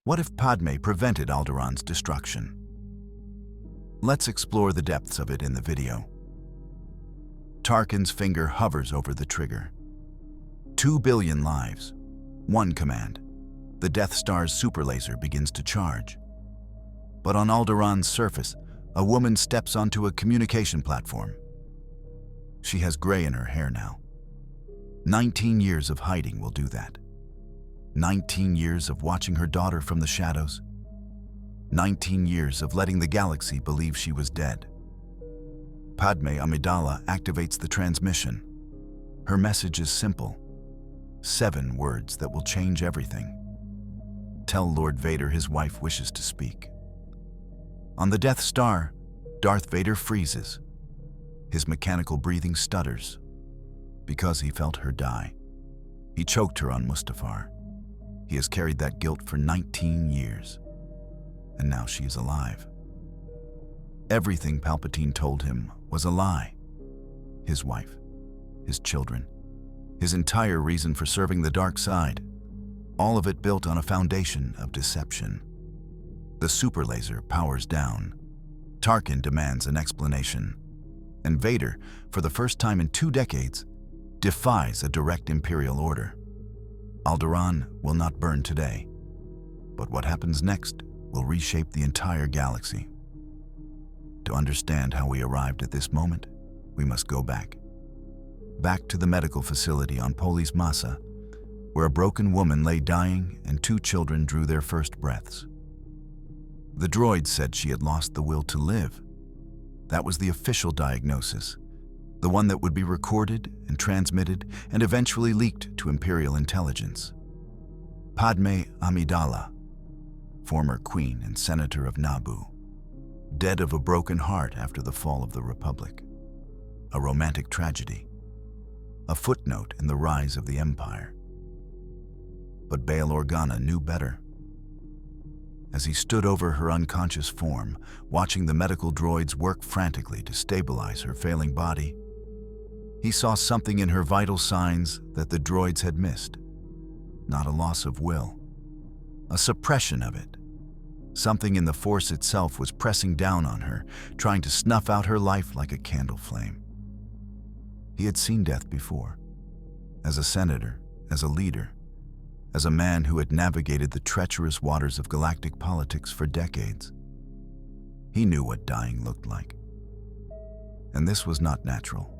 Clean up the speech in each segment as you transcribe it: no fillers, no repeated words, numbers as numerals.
What if Padmé prevented Alderaan's destruction? Let's explore the depths of it in the video. Tarkin's finger hovers over the trigger. 2 billion lives. One command. The Death Star's superlaser begins to charge. But on Alderaan's surface, a woman steps onto a communication platform. She has gray in her hair now. 19 years of hiding will do that. 19 years of watching her daughter from the shadows. 19 years of letting the galaxy believe she was dead. Padmé Amidala activates the transmission. Her message is simple. 7 words that will change everything. Tell Lord Vader his wife wishes to speak. On the Death Star, Darth Vader freezes. His mechanical breathing stutters because he felt her die. He choked her on Mustafar. He has carried that guilt for 19 years. And now she is alive. Everything Palpatine told him was a lie. His wife, his children, his entire reason for serving the dark side, all of it built on a foundation of deception. The superlaser powers down. Tarkin demands an explanation. And Vader, for the first time in 2 decades, defies a direct Imperial order. Alderaan will not burn today, but what happens next will reshape the entire galaxy. To understand how we arrived at this moment, we must go back. Back to the medical facility on Polis Massa, where a broken woman lay dying and 2 children drew their first breaths. The droid said she had lost the will to live. That was the official diagnosis, the one that would be recorded and transmitted and eventually leaked to Imperial intelligence. Padmé Amidala, former Queen and Senator of Naboo, dead of a broken heart after the fall of the Republic. A romantic tragedy, a footnote in the rise of the Empire. But Bail Organa knew better. As he stood over her unconscious form, watching the medical droids work frantically to stabilize her failing body, he saw something in her vital signs that the droids had missed. Not a loss of will, a suppression of it. Something in the Force itself was pressing down on her, trying to snuff out her life like a candle flame. He had seen death before, as a senator, as a leader, as a man who had navigated the treacherous waters of galactic politics for decades. He knew what dying looked like. And this was not natural.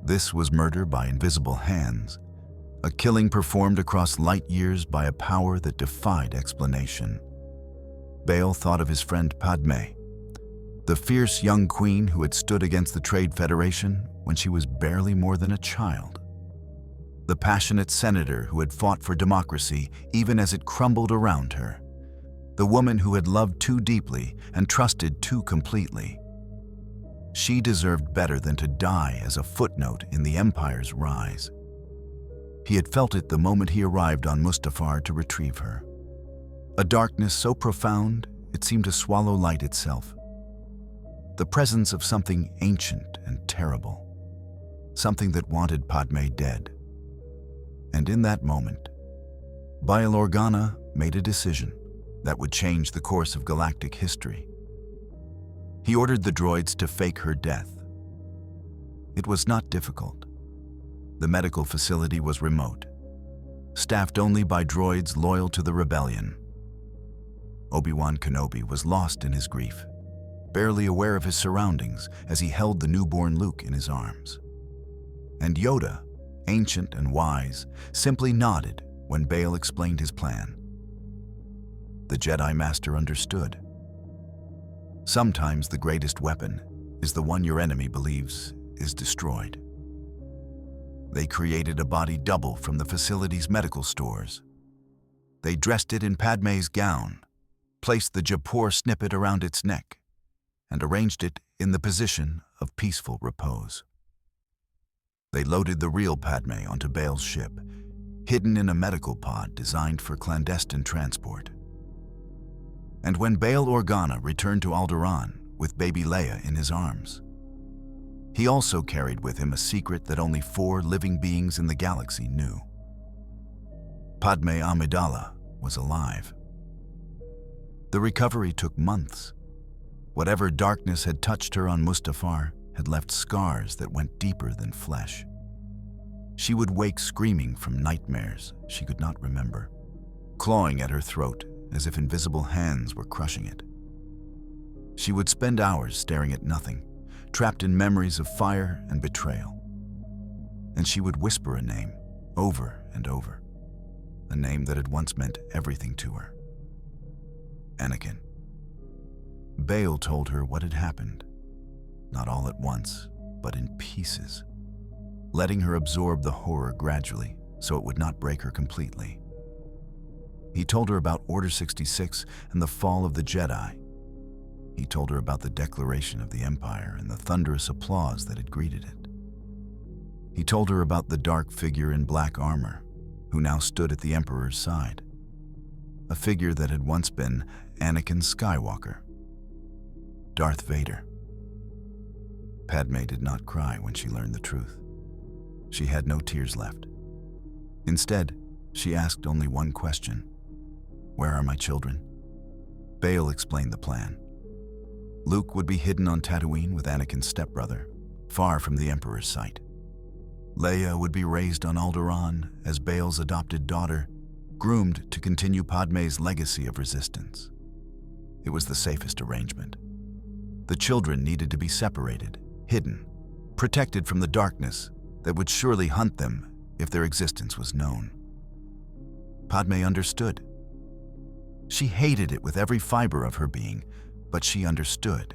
This was murder by invisible hands, a killing performed across light years by a power that defied explanation. Bail thought of his friend Padmé, the fierce young queen who had stood against the Trade Federation when she was barely more than a child. The passionate senator who had fought for democracy even as it crumbled around her. The woman who had loved too deeply and trusted too completely. She deserved better than to die as a footnote in the Empire's rise. He had felt it the moment he arrived on Mustafar to retrieve her. A darkness so profound it seemed to swallow light itself. The presence of something ancient and terrible. Something that wanted Padmé dead. And in that moment, Bail Organa made a decision that would change the course of galactic history. He ordered the droids to fake her death. It was not difficult. The medical facility was remote, staffed only by droids loyal to the rebellion. Obi-Wan Kenobi was lost in his grief, barely aware of his surroundings as he held the newborn Luke in his arms. And Yoda, ancient and wise, simply nodded when Bail explained his plan. The Jedi Master understood. Sometimes the greatest weapon is the one your enemy believes is destroyed. They created a body double from the facility's medical stores. They dressed it in Padmé's gown, placed the Japor snippet around its neck, and arranged it in the position of peaceful repose. They loaded the real Padmé onto Bail's ship, hidden in a medical pod designed for clandestine transport. And when Bail Organa returned to Alderaan with baby Leia in his arms, he also carried with him a secret that only 4 living beings in the galaxy knew. Padmé Amidala was alive. The recovery took months. Whatever darkness had touched her on Mustafar had left scars that went deeper than flesh. She would wake screaming from nightmares she could not remember, clawing at her throat as if invisible hands were crushing it. She would spend hours staring at nothing, trapped in memories of fire and betrayal. And she would whisper a name over and over, a name that had once meant everything to her. Anakin. Bail told her what had happened, not all at once, but in pieces, letting her absorb the horror gradually so it would not break her completely. He told her about Order 66 and the fall of the Jedi. He told her about the declaration of the Empire and the thunderous applause that had greeted it. He told her about the dark figure in black armor who now stood at the Emperor's side, a figure that had once been Anakin Skywalker, Darth Vader. Padmé did not cry when she learned the truth. She had no tears left. Instead, she asked only one question. Where are my children? Bail explained the plan. Luke would be hidden on Tatooine with Anakin's stepbrother, far from the Emperor's sight. Leia would be raised on Alderaan as Bail's adopted daughter, groomed to continue Padmé's legacy of resistance. It was the safest arrangement. The children needed to be separated, hidden, protected from the darkness that would surely hunt them if their existence was known. Padmé understood. She hated it with every fiber of her being, but she understood.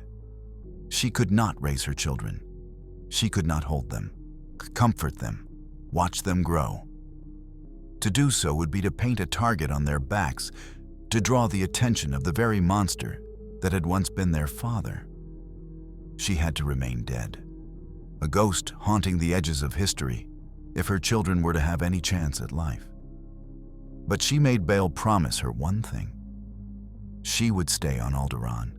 She could not raise her children. She could not hold them, comfort them, watch them grow. To do so would be to paint a target on their backs, to draw the attention of the very monster that had once been their father. She had to remain dead, a ghost haunting the edges of history if her children were to have any chance at life. But she made Bail promise her one thing. She would stay on Alderaan.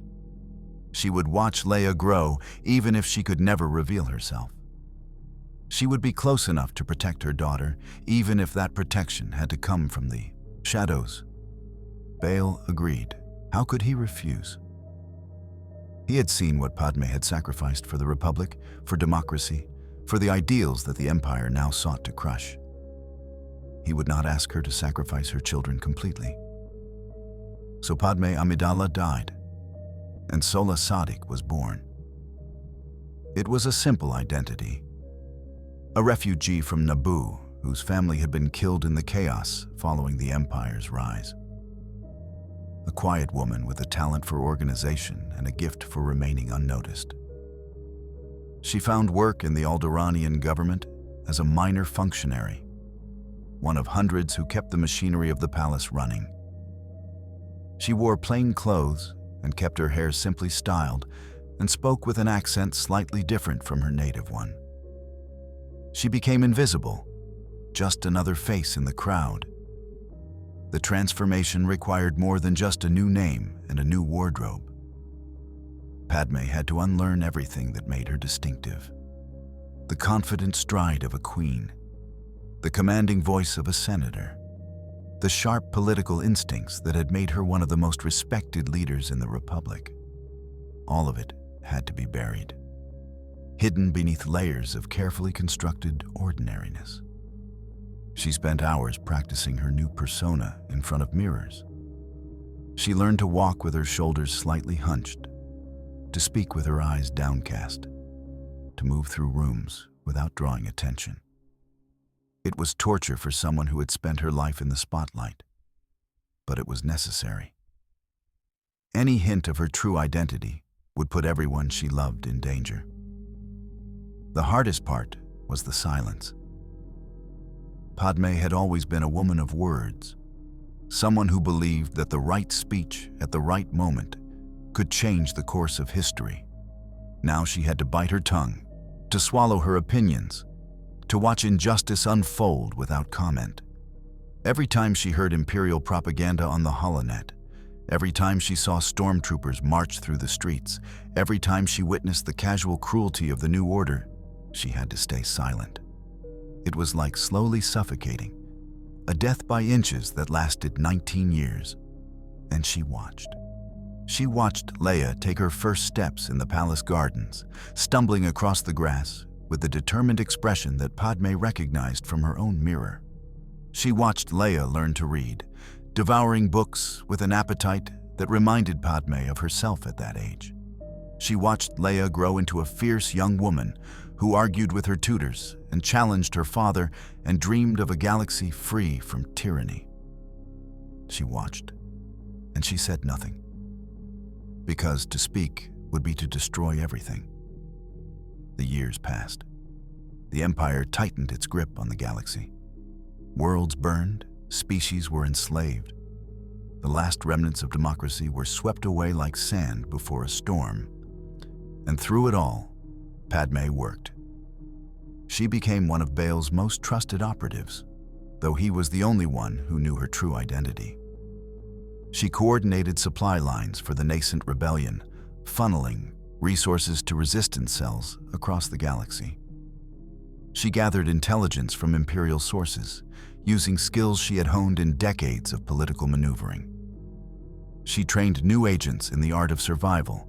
She would watch Leia grow even if she could never reveal herself. She would be close enough to protect her daughter, even if that protection had to come from the shadows. Bail agreed. How could he refuse? He had seen what Padmé had sacrificed for the Republic, for democracy, for the ideals that the Empire now sought to crush. He would not ask her to sacrifice her children completely. So Padmé Amidala died, and Sola Sadiq was born. It was a simple identity. A refugee from Naboo whose family had been killed in the chaos following the Empire's rise. A quiet woman with a talent for organization and a gift for remaining unnoticed. She found work in the Alderaanian government as a minor functionary, one of hundreds who kept the machinery of the palace running. She wore plain clothes and kept her hair simply styled and spoke with an accent slightly different from her native one. She became invisible, just another face in the crowd. The transformation required more than just a new name and a new wardrobe. Padmé had to unlearn everything that made her distinctive. The confident stride of a queen, the commanding voice of a senator, the sharp political instincts that had made her one of the most respected leaders in the Republic. All of it had to be buried, hidden beneath layers of carefully constructed ordinariness. She spent hours practicing her new persona in front of mirrors. She learned to walk with her shoulders slightly hunched, to speak with her eyes downcast, to move through rooms without drawing attention. It was torture for someone who had spent her life in the spotlight, but it was necessary. Any hint of her true identity would put everyone she loved in danger. The hardest part was the silence. Padmé had always been a woman of words, someone who believed that the right speech at the right moment could change the course of history. Now she had to bite her tongue, to swallow her opinions, to watch injustice unfold without comment. Every time she heard Imperial propaganda on the holonet, every time she saw stormtroopers march through the streets, every time she witnessed the casual cruelty of the New Order, she had to stay silent. It was like slowly suffocating, a death by inches that lasted 19 years, and she watched. She watched Leia take her first steps in the palace gardens, stumbling across the grass with the determined expression that Padmé recognized from her own mirror. She watched Leia learn to read, devouring books with an appetite that reminded Padmé of herself at that age. She watched Leia grow into a fierce young woman who argued with her tutors and challenged her father and dreamed of a galaxy free from tyranny. She watched, and she said nothing, because to speak would be to destroy everything. The years passed. The Empire tightened its grip on the galaxy. Worlds burned, species were enslaved. The last remnants of democracy were swept away like sand before a storm. And through it all, Padmé worked. She became one of Baal's most trusted operatives, though he was the only one who knew her true identity. She coordinated supply lines for the nascent rebellion, funneling resources to resistance cells across the galaxy. She gathered intelligence from Imperial sources, using skills she had honed in decades of political maneuvering. She trained new agents in the art of survival,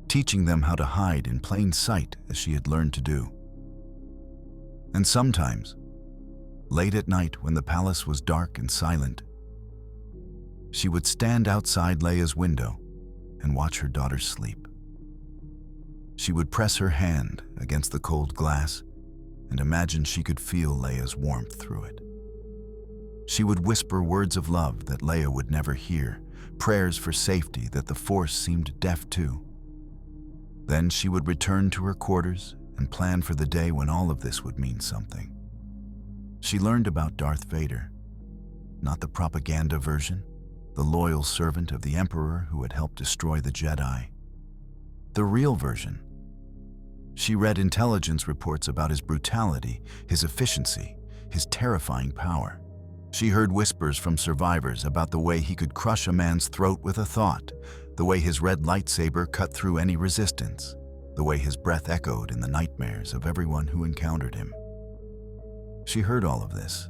teaching them how to hide in plain sight as she had learned to do. And sometimes, late at night when the palace was dark and silent, she would stand outside Leia's window and watch her daughter sleep. She would press her hand against the cold glass and imagine she could feel Leia's warmth through it. She would whisper words of love that Leia would never hear, prayers for safety that the Force seemed deaf to. Then she would return to her quarters and plan for the day when all of this would mean something. She learned about Darth Vader, not the propaganda version, the loyal servant of the Emperor who had helped destroy the Jedi. The real version. She read intelligence reports about his brutality, his efficiency, his terrifying power. She heard whispers from survivors about the way he could crush a man's throat with a thought, the way his red lightsaber cut through any resistance, the way his breath echoed in the nightmares of everyone who encountered him. She heard all of this,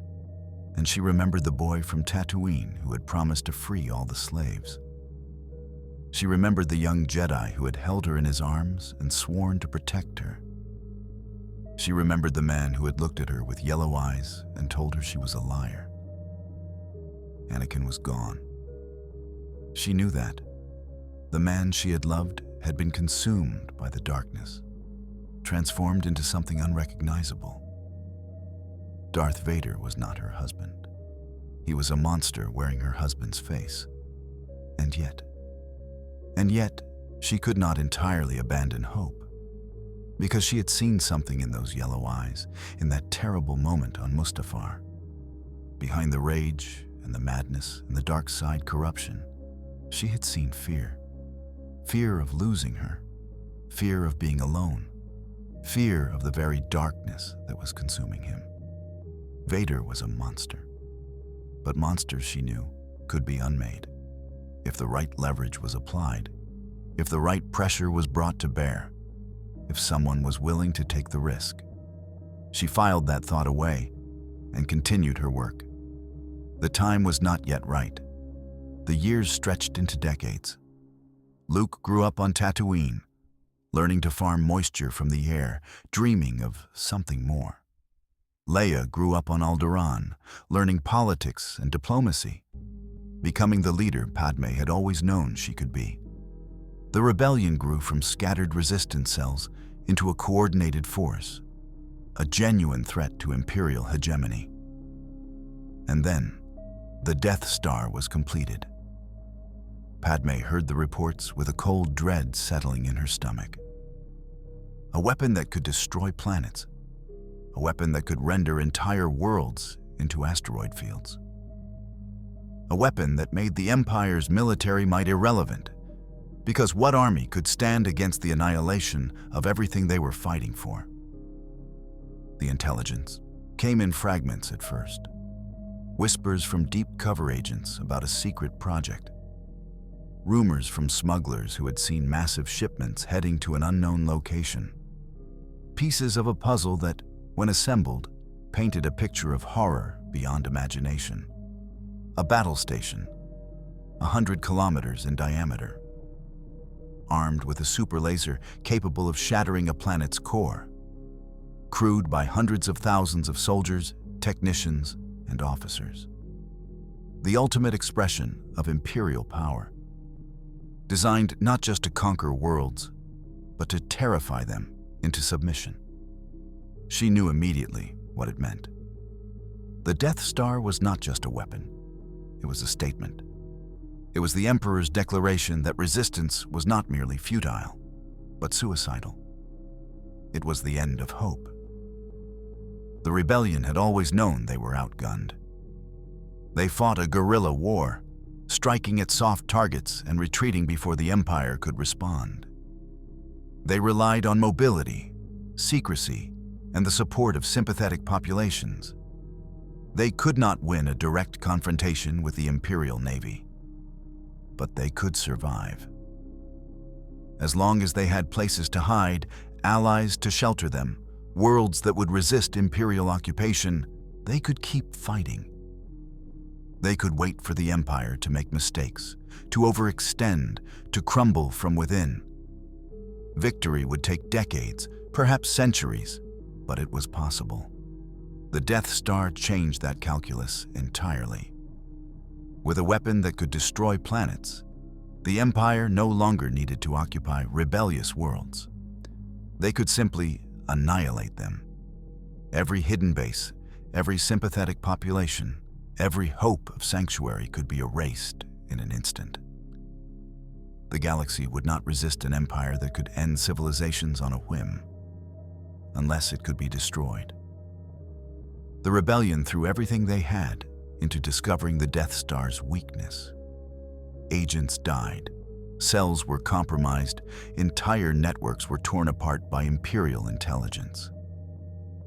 and she remembered the boy from Tatooine who had promised to free all the slaves. She remembered the young Jedi who had held her in his arms and sworn to protect her. She remembered the man who had looked at her with yellow eyes and told her she was a liar. Anakin was gone. She knew that. The man she had loved had been consumed by the darkness, transformed into something unrecognizable. Darth Vader was not her husband. He was a monster wearing her husband's face. And yet, she could not entirely abandon hope, because she had seen something in those yellow eyes, in that terrible moment on Mustafar. Behind the rage and the madness and the dark side corruption, she had seen fear. Fear of losing her, fear of being alone, fear of the very darkness that was consuming him. Vader was a monster, but monsters, she knew, could be unmade. If the right leverage was applied, if the right pressure was brought to bear, if someone was willing to take the risk. She filed that thought away and continued her work. The time was not yet right. The years stretched into decades. Luke grew up on Tatooine, learning to farm moisture from the air, dreaming of something more. Leia grew up on Alderaan, learning politics and diplomacy, becoming the leader Padmé had always known she could be. The rebellion grew from scattered resistance cells into a coordinated force, a genuine threat to Imperial hegemony. And then, the Death Star was completed. Padmé heard the reports with a cold dread settling in her stomach. A weapon that could destroy planets. A weapon that could render entire worlds into asteroid fields. A weapon that made the Empire's military might irrelevant, because what army could stand against the annihilation of everything they were fighting for? The intelligence came in fragments at first. Whispers from deep cover agents about a secret project. Rumors from smugglers who had seen massive shipments heading to an unknown location. Pieces of a puzzle that, when assembled, painted a picture of horror beyond imagination. A battle station, 100 kilometers in diameter, armed with a super laser capable of shattering a planet's core, crewed by hundreds of thousands of soldiers, technicians, and officers. The ultimate expression of imperial power, designed not just to conquer worlds, but to terrify them into submission. She knew immediately what it meant. The Death Star was not just a weapon, it was a statement. It was the Emperor's declaration that resistance was not merely futile, but suicidal. It was the end of hope. The rebellion had always known they were outgunned. They fought a guerrilla war, striking at soft targets and retreating before the Empire could respond. They relied on mobility, secrecy, and the support of sympathetic populations. They could not win a direct confrontation with the Imperial Navy, but they could survive. As long as they had places to hide, allies to shelter them, worlds that would resist Imperial occupation, they could keep fighting. They could wait for the Empire to make mistakes, to overextend, to crumble from within. Victory would take decades, perhaps centuries, but it was possible. The Death Star changed that calculus entirely. With a weapon that could destroy planets, the Empire no longer needed to occupy rebellious worlds. They could simply annihilate them. Every hidden base, every sympathetic population, every hope of sanctuary could be erased in an instant. The galaxy would not resist an empire that could end civilizations on a whim, unless it could be destroyed. The rebellion threw everything they had into discovering the Death Star's weakness. Agents died, cells were compromised, entire networks were torn apart by Imperial intelligence.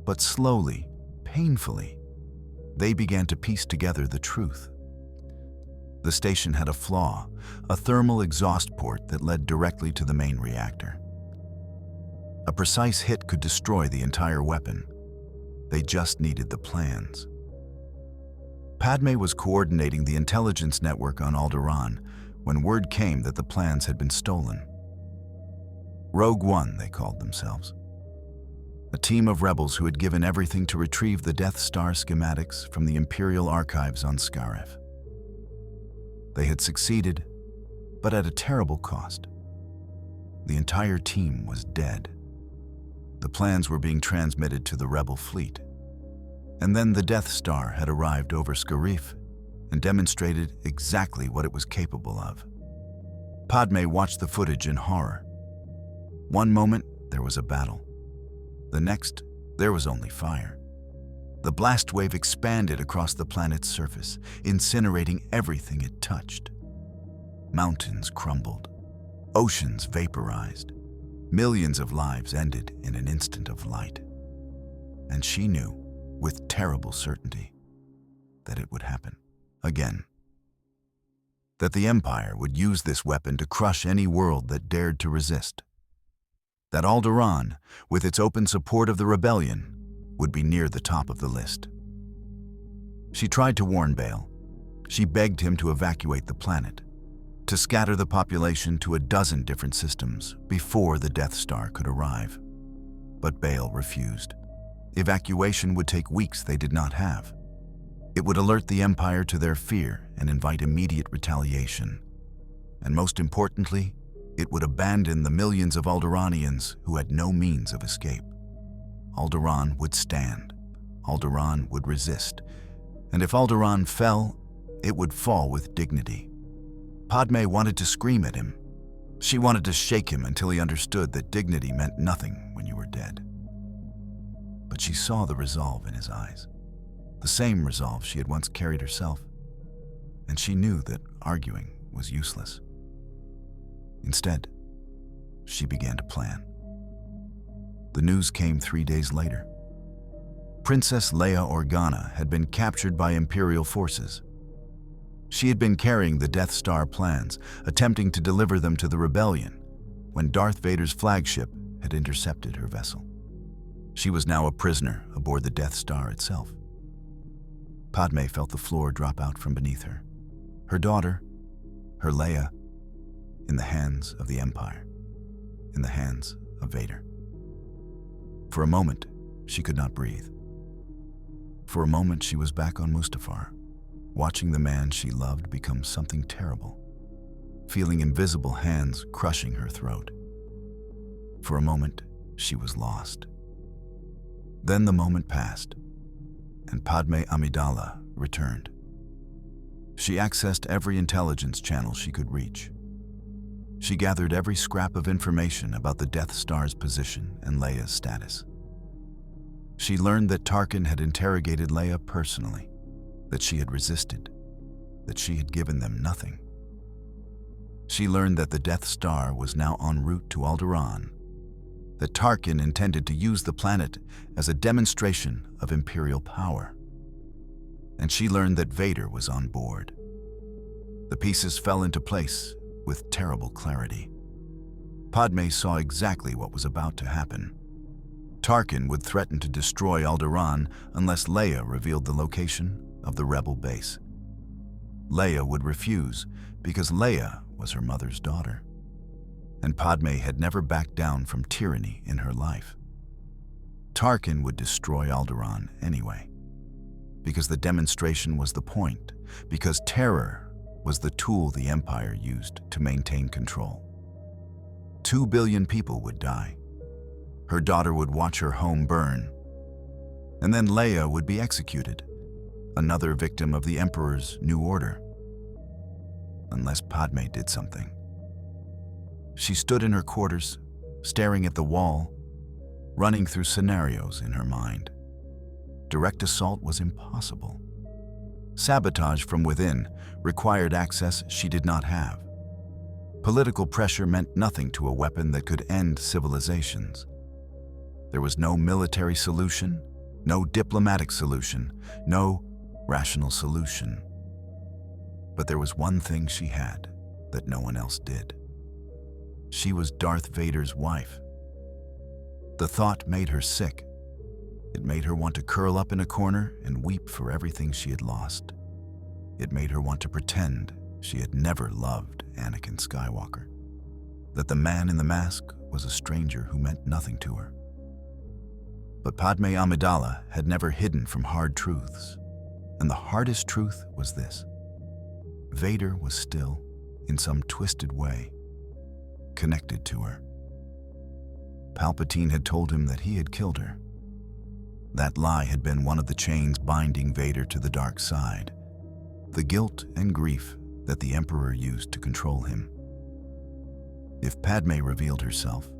But slowly, painfully, they began to piece together the truth. The station had a flaw, a thermal exhaust port that led directly to the main reactor. A precise hit could destroy the entire weapon. They just needed the plans. Padmé was coordinating the intelligence network on Alderaan when word came that the plans had been stolen. Rogue One, they called themselves. A team of rebels who had given everything to retrieve the Death Star schematics from the Imperial archives on Scarif. They had succeeded, but at a terrible cost. The entire team was dead. The plans were being transmitted to the rebel fleet. And then the Death Star had arrived over Scarif and demonstrated exactly what it was capable of. Padmé watched the footage in horror. One moment, there was a battle. The next, there was only fire. The blast wave expanded across the planet's surface, incinerating everything it touched. Mountains crumbled. Oceans vaporized. Millions of lives ended in an instant of light. And she knew, with terrible certainty, that it would happen again. That the Empire would use this weapon to crush any world that dared to resist. That Alderaan, with its open support of the rebellion, would be near the top of the list. She tried to warn Bale. She begged him to evacuate the planet, to scatter the population to a dozen different systems before the Death Star could arrive. But Bale refused. Evacuation would take weeks they did not have. It would alert the Empire to their fear and invite immediate retaliation. And most importantly, it would abandon the millions of Alderaanians who had no means of escape. Alderaan would stand. Alderaan would resist. And if Alderaan fell, it would fall with dignity. Padmé wanted to scream at him. She wanted to shake him until he understood that dignity meant nothing when you were dead. But she saw the resolve in his eyes, the same resolve she had once carried herself, and she knew that arguing was useless. Instead, she began to plan. The news came 3 days later. Princess Leia Organa had been captured by Imperial forces. She had been carrying the Death Star plans, attempting to deliver them to the rebellion, when Darth Vader's flagship had intercepted her vessel. She was now a prisoner aboard the Death Star itself. Padmé felt the floor drop out from beneath her. Her daughter, her Leia, in the hands of the Empire. in the hands of Vader. For a moment, she could not breathe. For a moment, she was back on Mustafar, watching the man she loved become something terrible, feeling invisible hands crushing her throat. For a moment, she was lost. Then the moment passed, and Padmé Amidala returned. She accessed every intelligence channel she could reach. She gathered every scrap of information about the Death Star's position and Leia's status. She learned that Tarkin had interrogated Leia personally, that she had resisted, that she had given them nothing. She learned that the Death Star was now en route to Alderaan, that Tarkin intended to use the planet as a demonstration of Imperial power. And she learned that Vader was on board. The pieces fell into place with terrible clarity. Padmé saw exactly what was about to happen. Tarkin would threaten to destroy Alderaan unless Leia revealed the location of the rebel base. Leia would refuse because Leia was her mother's daughter. And Padmé had never backed down from tyranny in her life. Tarkin would destroy Alderaan anyway, because the demonstration was the point, because terror was the tool the Empire used to maintain control. 2 billion people would die. Her daughter would watch her home burn. And then Leia would be executed, another victim of the Emperor's new order. Unless Padmé did something. She stood in her quarters, staring at the wall, running through scenarios in her mind. Direct assault was impossible. Sabotage from within required access she did not have. Political pressure meant nothing to a weapon that could end civilizations. There was no military solution, no diplomatic solution, no rational solution. But there was one thing she had that no one else did. She was Darth Vader's wife. The thought made her sick. It made her want to curl up in a corner and weep for everything she had lost. It made her want to pretend she had never loved Anakin Skywalker, that the man in the mask was a stranger who meant nothing to her. But Padmé Amidala had never hidden from hard truths, and the hardest truth was this. Vader was still, in some twisted way, connected to her. Palpatine had told him that he had killed her. That lie had been one of the chains binding Vader to the dark side, the guilt and grief that the Emperor used to control him. If Padmé revealed herself,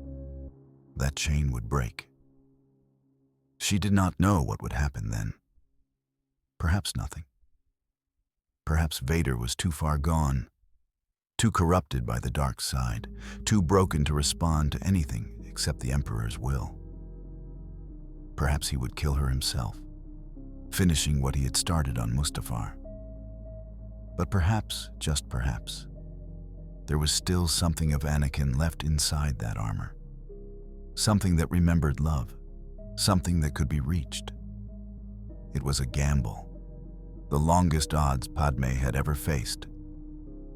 that chain would break. She did not know what would happen then. Perhaps nothing. Perhaps Vader was too far gone, too corrupted by the dark side, too broken to respond to anything except the Emperor's will. Perhaps he would kill her himself, finishing what he had started on Mustafar. But perhaps, just perhaps, there was still something of Anakin left inside that armor. Something that remembered love, something that could be reached. It was a gamble, the longest odds Padmé had ever faced.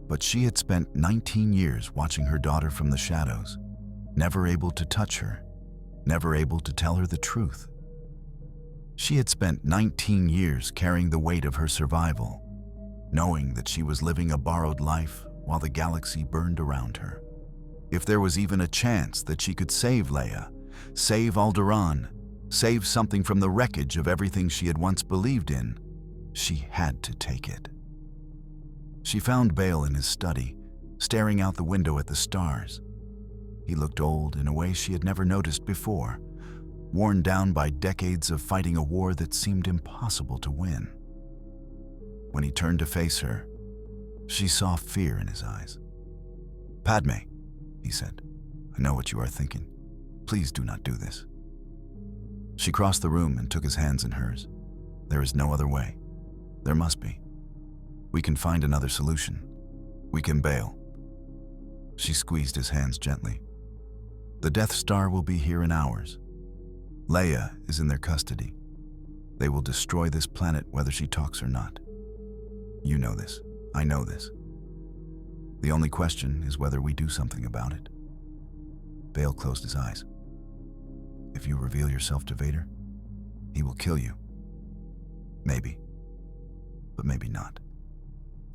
But she had spent 19 years watching her daughter from the shadows, never able to touch her, never able to tell her the truth. She had spent 19 years carrying the weight of her survival, knowing that she was living a borrowed life while the galaxy burned around her. If there was even a chance that she could save Leia, save Alderaan, save something from the wreckage of everything she had once believed in, she had to take it. She found Bail in his study, staring out the window at the stars. He looked old in a way she had never noticed before, worn down by decades of fighting a war that seemed impossible to win. When he turned to face her, she saw fear in his eyes. "Padmé," he said, "I know what you are thinking. Please do not do this." She crossed the room and took his hands in hers. "There is no other way. There must be. We can find another solution. We can bail." She squeezed his hands gently. "The Death Star will be here in hours. Leia is in their custody. They will destroy this planet whether she talks or not. You know this. I know this. The only question is whether we do something about it." Bale closed his eyes. If you reveal yourself to Vader, he will kill you. Maybe. But maybe not.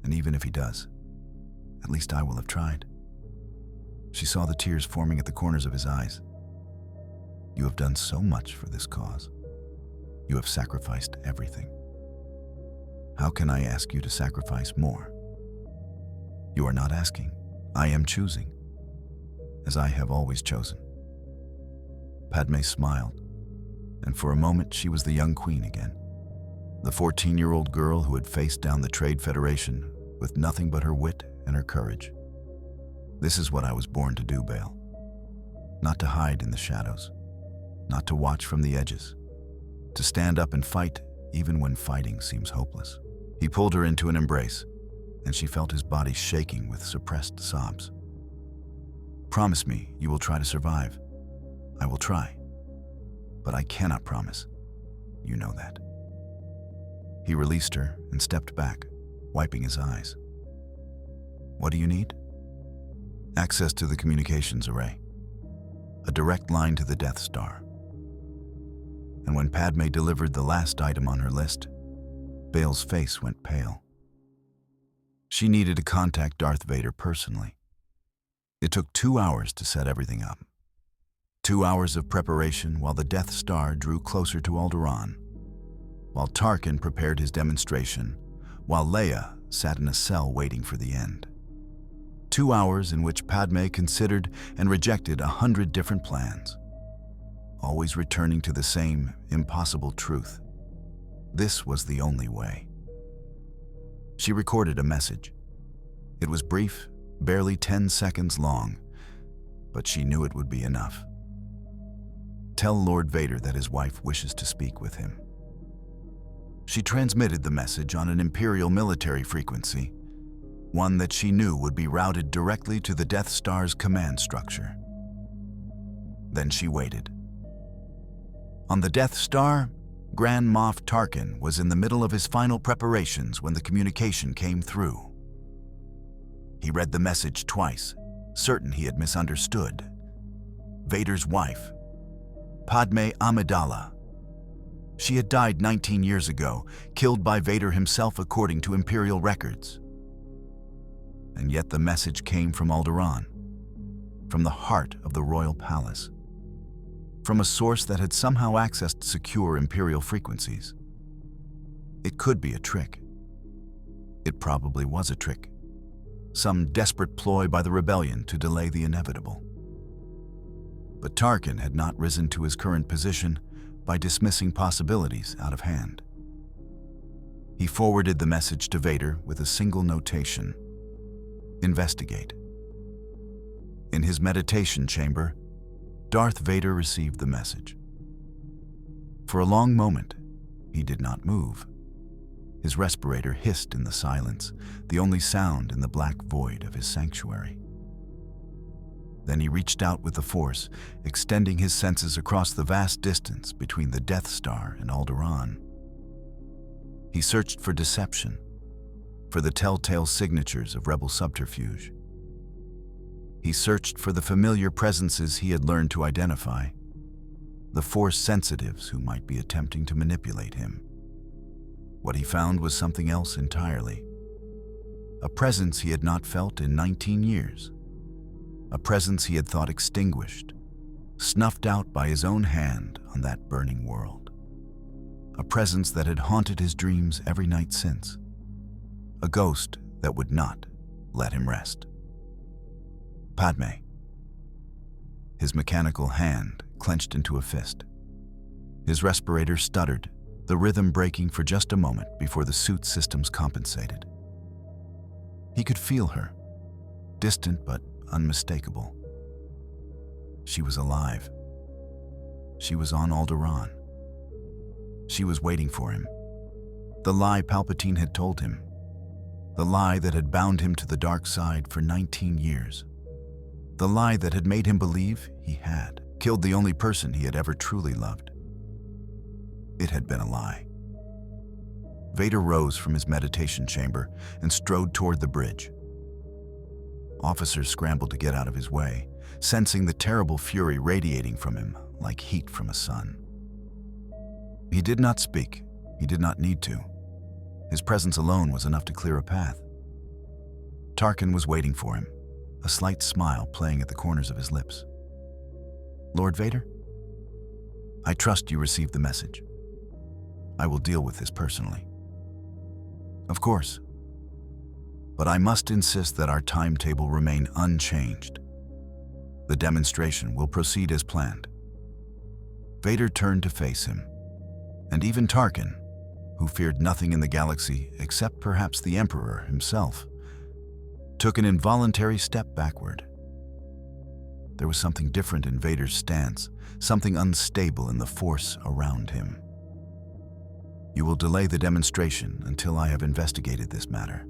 And even if he does, at least I will have tried. She saw the tears forming at the corners of his eyes. You have done so much for this cause. You have sacrificed everything. How can I ask you to sacrifice more? You are not asking. I am choosing, as I have always chosen. Padmé smiled, and for a moment she was the young queen again. The 14-year-old girl who had faced down the Trade Federation with nothing but her wit and her courage. This is what I was born to do, Bale. Not to hide in the shadows, not to watch from the edges, to stand up and fight even when fighting seems hopeless. He pulled her into an embrace, and she felt his body shaking with suppressed sobs. Promise me you will try to survive. I will try, but I cannot promise. You know that. He released her and stepped back, wiping his eyes. What do you need? Access to the communications array. A direct line to the Death Star. And when Padmé delivered the last item on her list, Bale's face went pale. She needed to contact Darth Vader personally. It took 2 hours to set everything up. 2 hours of preparation while the Death Star drew closer to Alderaan, while Tarkin prepared his demonstration, while Leia sat in a cell waiting for the end. 2 hours in which Padmé considered and rejected 100 different plans, always returning to the same impossible truth. This was the only way. She recorded a message. It was brief, barely 10 seconds long, but she knew it would be enough. Tell Lord Vader that his wife wishes to speak with him. She transmitted the message on an Imperial military frequency, one that she knew would be routed directly to the Death Star's command structure. Then she waited. On the Death Star, Grand Moff Tarkin was in the middle of his final preparations when the communication came through. He read the message twice, certain he had misunderstood. Vader's wife, Padmé Amidala. She had died 19 years ago, killed by Vader himself according to Imperial records. And yet the message came from Alderaan, from the heart of the royal palace, from a source that had somehow accessed secure Imperial frequencies. It could be a trick. It probably was a trick. Some desperate ploy by the rebellion to delay the inevitable. But Tarkin had not risen to his current position by dismissing possibilities out of hand. He forwarded the message to Vader with a single notation: investigate. In his meditation chamber, Darth Vader received the message. For a long moment, he did not move. His respirator hissed in the silence, the only sound in the black void of his sanctuary. Then he reached out with the Force, extending his senses across the vast distance between the Death Star and Alderaan. He searched for deception, for the telltale signatures of rebel subterfuge. He searched for the familiar presences he had learned to identify, the Force sensitives who might be attempting to manipulate him. What he found was something else entirely. A presence he had not felt in 19 years. A presence he had thought extinguished, snuffed out by his own hand on that burning world. A presence that had haunted his dreams every night since. A ghost that would not let him rest. Padmé. His mechanical hand clenched into a fist. His respirator stuttered, the rhythm breaking for just a moment before the suit systems compensated. He could feel her, distant but unmistakable. She was alive. She was on Alderaan. She was waiting for him. The lie Palpatine had told him. The lie that had bound him to the dark side for 19 years. The lie that had made him believe he had killed the only person he had ever truly loved. It had been a lie. Vader rose from his meditation chamber and strode toward the bridge. Officers scrambled to get out of his way, sensing the terrible fury radiating from him like heat from a sun. He did not speak. He did not need to. His presence alone was enough to clear a path. Tarkin was waiting for him, a slight smile playing at the corners of his lips. "Lord Vader, I trust you received the message. I will deal with this personally." "Of course. But I must insist that our timetable remain unchanged. The demonstration will proceed as planned." Vader turned to face him, and even Tarkin, who feared nothing in the galaxy except perhaps the Emperor himself, took an involuntary step backward. There was something different in Vader's stance, something unstable in the force around him. "You will delay the demonstration until I have investigated this matter."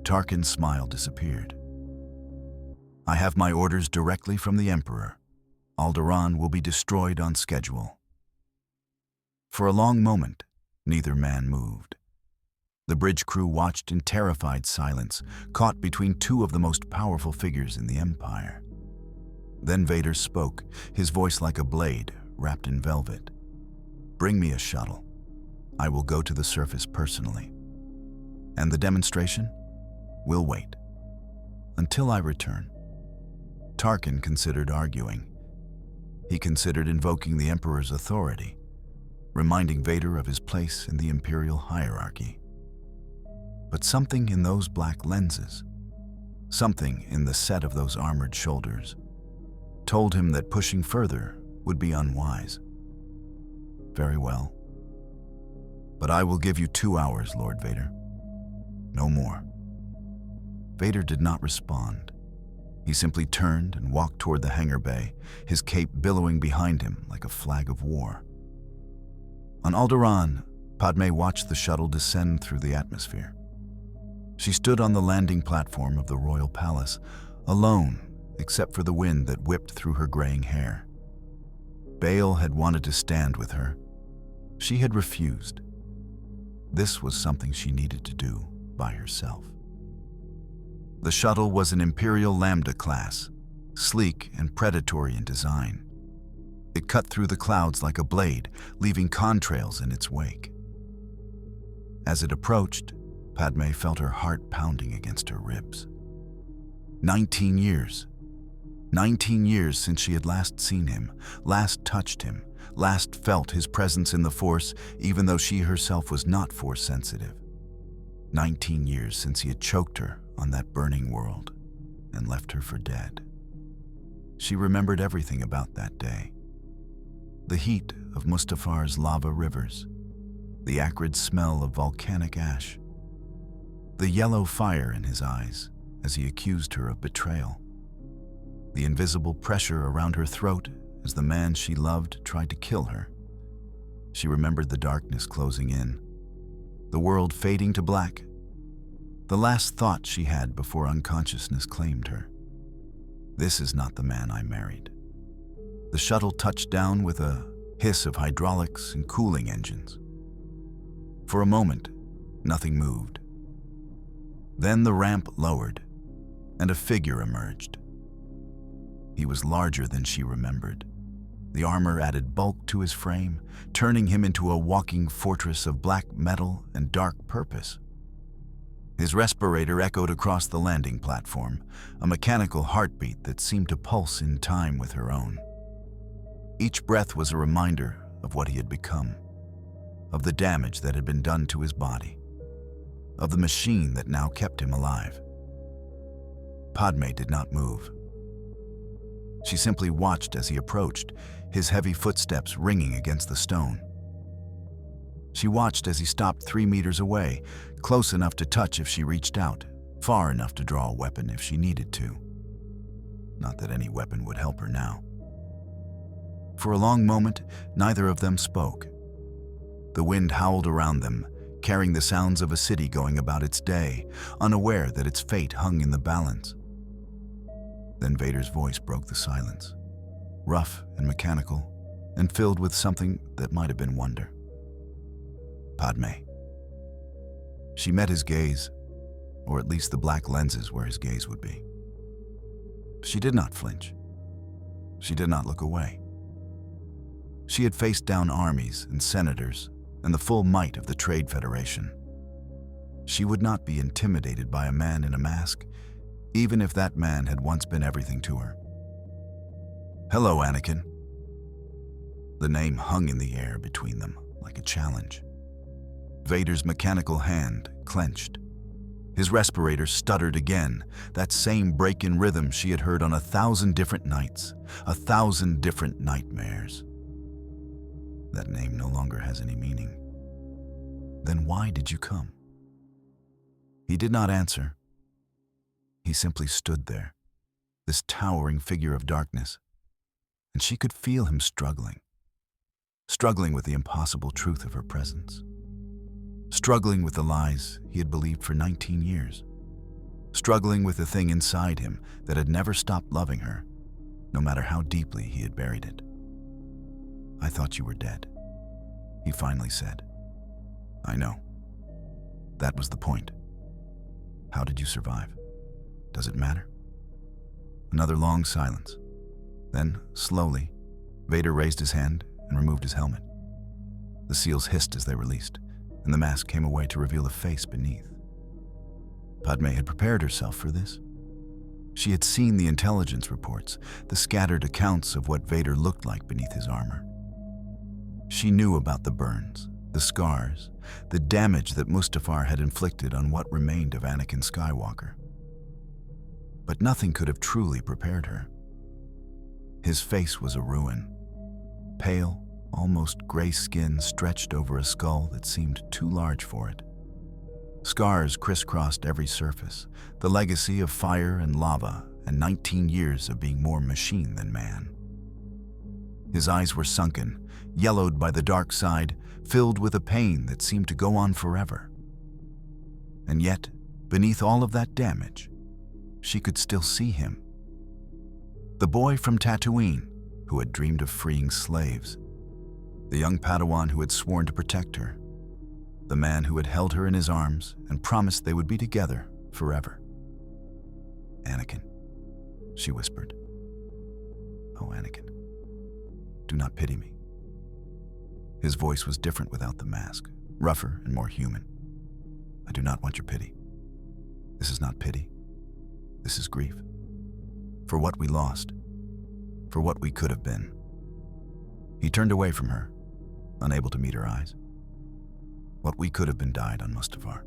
Tarkin's smile disappeared. "I have my orders directly from the Emperor. Alderaan will be destroyed on schedule." For a long moment, neither man moved. The bridge crew watched in terrified silence, caught between two of the most powerful figures in the Empire. Then Vader spoke, his voice like a blade wrapped in velvet. "Bring me a shuttle. I will go to the surface personally. And the demonstration will wait until I return." Tarkin considered arguing. He considered invoking the Emperor's authority, reminding Vader of his place in the Imperial hierarchy. But something in those black lenses, something in the set of those armored shoulders, told him that pushing further would be unwise. "Very well. But I will give you 2 hours, Lord Vader. No more." Vader did not respond. He simply turned and walked toward the hangar bay, his cape billowing behind him like a flag of war. On Alderaan, Padmé watched the shuttle descend through the atmosphere. She stood on the landing platform of the royal palace, alone except for the wind that whipped through her graying hair. Bail had wanted to stand with her. She had refused. This was something she needed to do by herself. The shuttle was an Imperial Lambda class, sleek and predatory in design. It cut through the clouds like a blade, leaving contrails in its wake. As it approached, Padmé felt her heart pounding against her ribs. 19 years. 19 years since she had last seen him, last touched him, last felt his presence in the Force, even though she herself was not Force sensitive. 19 years since he had choked her on that burning world and left her for dead. She remembered everything about that day. The heat of Mustafar's lava rivers, the acrid smell of volcanic ash, the yellow fire in his eyes as he accused her of betrayal, the invisible pressure around her throat as the man she loved tried to kill her. She remembered the darkness closing in, the world fading to black, the last thought she had before unconsciousness claimed her. "This is not the man I married." The shuttle touched down with a hiss of hydraulics and cooling engines. For a moment, nothing moved. Then the ramp lowered, and a figure emerged. He was larger than she remembered. The armor added bulk to his frame, turning him into a walking fortress of black metal and dark purpose. His respirator echoed across the landing platform, a mechanical heartbeat that seemed to pulse in time with her own. Each breath was a reminder of what he had become, of the damage that had been done to his body, of the machine that now kept him alive. Padmé did not move. She simply watched as he approached, his heavy footsteps ringing against the stone. She watched as he stopped 3 meters away, close enough to touch if she reached out, far enough to draw a weapon if she needed to. Not that any weapon would help her now. For a long moment, neither of them spoke. The wind howled around them, carrying the sounds of a city going about its day, unaware that its fate hung in the balance. Then Vader's voice broke the silence, rough and mechanical, and filled with something that might have been wonder. "Padmé." She met his gaze, or at least the black lenses where his gaze would be. She did not flinch. She did not look away. She had faced down armies and senators and the full might of the Trade Federation. She would not be intimidated by a man in a mask, even if that man had once been everything to her. "Hello, Anakin." The name hung in the air between them like a challenge. Vader's mechanical hand clenched. His respirator stuttered again, that same break in rhythm she had heard on 1,000 different nights, 1,000 different nightmares. That name no longer has any meaning. Then why did you come? He did not answer. He simply stood there, this towering figure of darkness, and she could feel him struggling with the impossible truth of her presence, struggling with the lies he had believed for 19 years, struggling with the thing inside him that had never stopped loving her, no matter how deeply he had buried it. "I thought you were dead," he finally said. "I know. That was the point. How did you survive? Does it matter?" Another long silence. Then, slowly, Vader raised his hand and removed his helmet. The seals hissed as they released, and the mask came away to reveal a face beneath. Padmé had prepared herself for this. She had seen the intelligence reports, the scattered accounts of what Vader looked like beneath his armor. She knew about the burns, the scars, the damage that Mustafar had inflicted on what remained of Anakin Skywalker. But nothing could have truly prepared her. His face was a ruin. Pale, almost gray skin stretched over a skull that seemed too large for it. Scars crisscrossed every surface, the legacy of fire and lava and 19 years of being more machine than man. His eyes were sunken, yellowed by the dark side, filled with a pain that seemed to go on forever. And yet, beneath all of that damage, she could still see him. The boy from Tatooine who had dreamed of freeing slaves. The young Padawan who had sworn to protect her. The man who had held her in his arms and promised they would be together forever. "Anakin," she whispered. "Oh, Anakin, do not pity me." His voice was different without the mask, rougher and more human. "I do not want your pity. This is not pity. This is grief. For what we lost. For what we could have been." He turned away from her, unable to meet her eyes. "What we could have been died on Mustafar.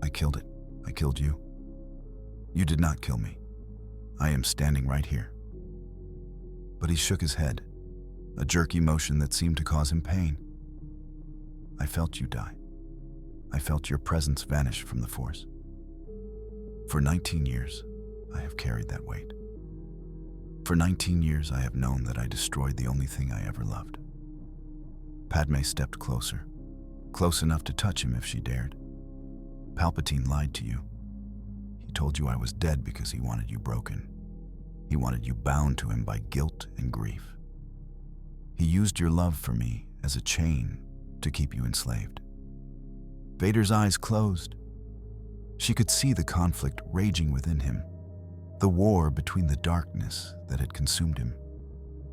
I killed it. I killed you. You did not kill me. I am standing right here." But he shook his head, a jerky motion that seemed to cause him pain. "I felt you die. I felt your presence vanish from the Force. For 19 years, I have carried that weight. For 19 years, I have known that I destroyed the only thing I ever loved." Padmé stepped closer, close enough to touch him if she dared. "Palpatine lied to you. He told you I was dead because he wanted you broken. He wanted you bound to him by guilt and grief. He used your love for me as a chain to keep you enslaved." Vader's eyes closed. She could see the conflict raging within him, the war between the darkness that had consumed him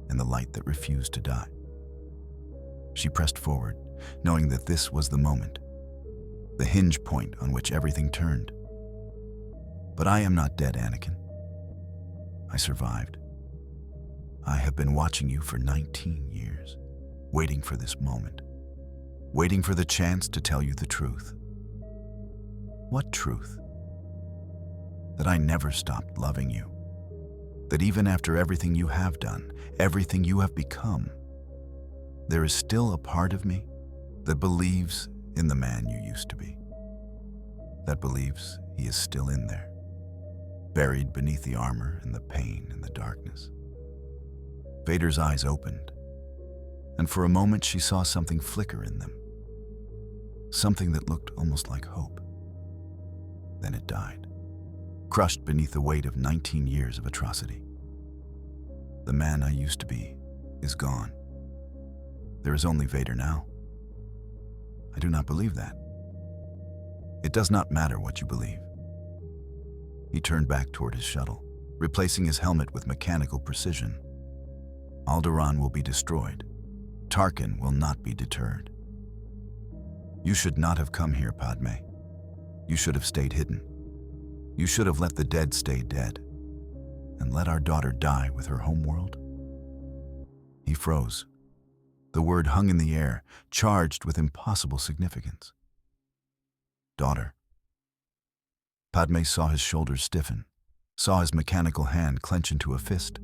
and the light that refused to die. She pressed forward, knowing that this was the moment, the hinge point on which everything turned. "But I am not dead, Anakin. I survived. I have been watching you for 19 years, waiting for this moment, waiting for the chance to tell you the truth." "What truth?" "That I never stopped loving you. That even after everything you have done, everything you have become, there is still a part of me that believes in the man you used to be. That believes he is still in there, buried beneath the armor and the pain and the darkness." Vader's eyes opened, and for a moment she saw something flicker in them, something that looked almost like hope. Then it died, crushed beneath the weight of 19 years of atrocity. "The man I used to be is gone. There is only Vader now." "I do not believe that." "It does not matter what you believe." He turned back toward his shuttle, replacing his helmet with mechanical precision. Alderaan will be destroyed. Tarkin will not be deterred. You should not have come here, Padmé. You should have stayed hidden. You should have let the dead stay dead and let our daughter die with her homeworld. He froze. The word hung in the air, charged with impossible significance. Daughter. Padmé saw his shoulders stiffen, saw his mechanical hand clench into a fist,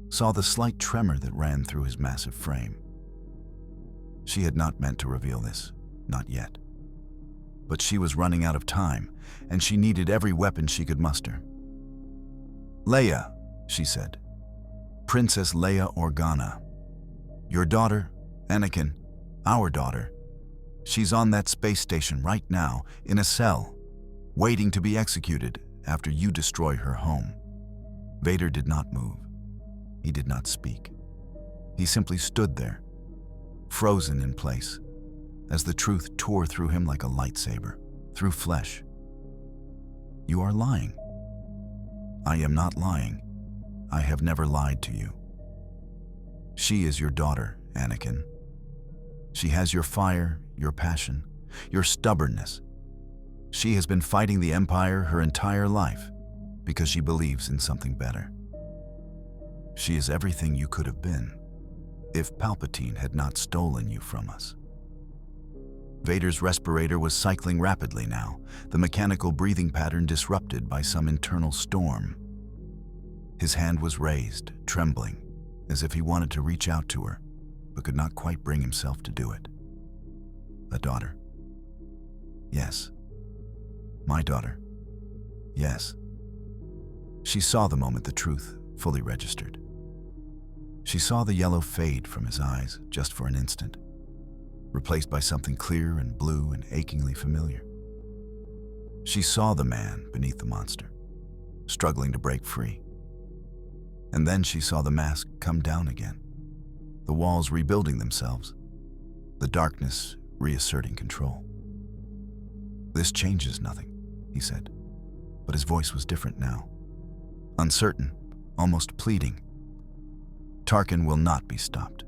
saw the slight tremor that ran through his massive frame. She had not meant to reveal this, not yet. But she was running out of time, and she needed every weapon she could muster. Leia, she said. Princess Leia Organa. Your daughter, Anakin, our daughter. She's on that space station right now, in a cell, waiting to be executed after you destroy her home. Vader did not move. He did not speak. He simply stood there, frozen in place, as the truth tore through him like a lightsaber, through flesh. You are lying. I am not lying. I have never lied to you. She is your daughter, Anakin. She has your fire, your passion, your stubbornness. She has been fighting the Empire her entire life because she believes in something better. She is everything you could have been if Palpatine had not stolen you from us. Vader's respirator was cycling rapidly now, the mechanical breathing pattern disrupted by some internal storm. His hand was raised, trembling, as if he wanted to reach out to her, but could not quite bring himself to do it. A daughter. Yes. My daughter. Yes. She saw the moment the truth fully registered. She saw the yellow fade from his eyes just for an instant, replaced by something clear and blue and achingly familiar. She saw the man beneath the monster, struggling to break free. And then she saw the mask come down again, the walls rebuilding themselves, the darkness reasserting control. This changes nothing, he said, but his voice was different now, uncertain, almost pleading. Tarkin will not be stopped.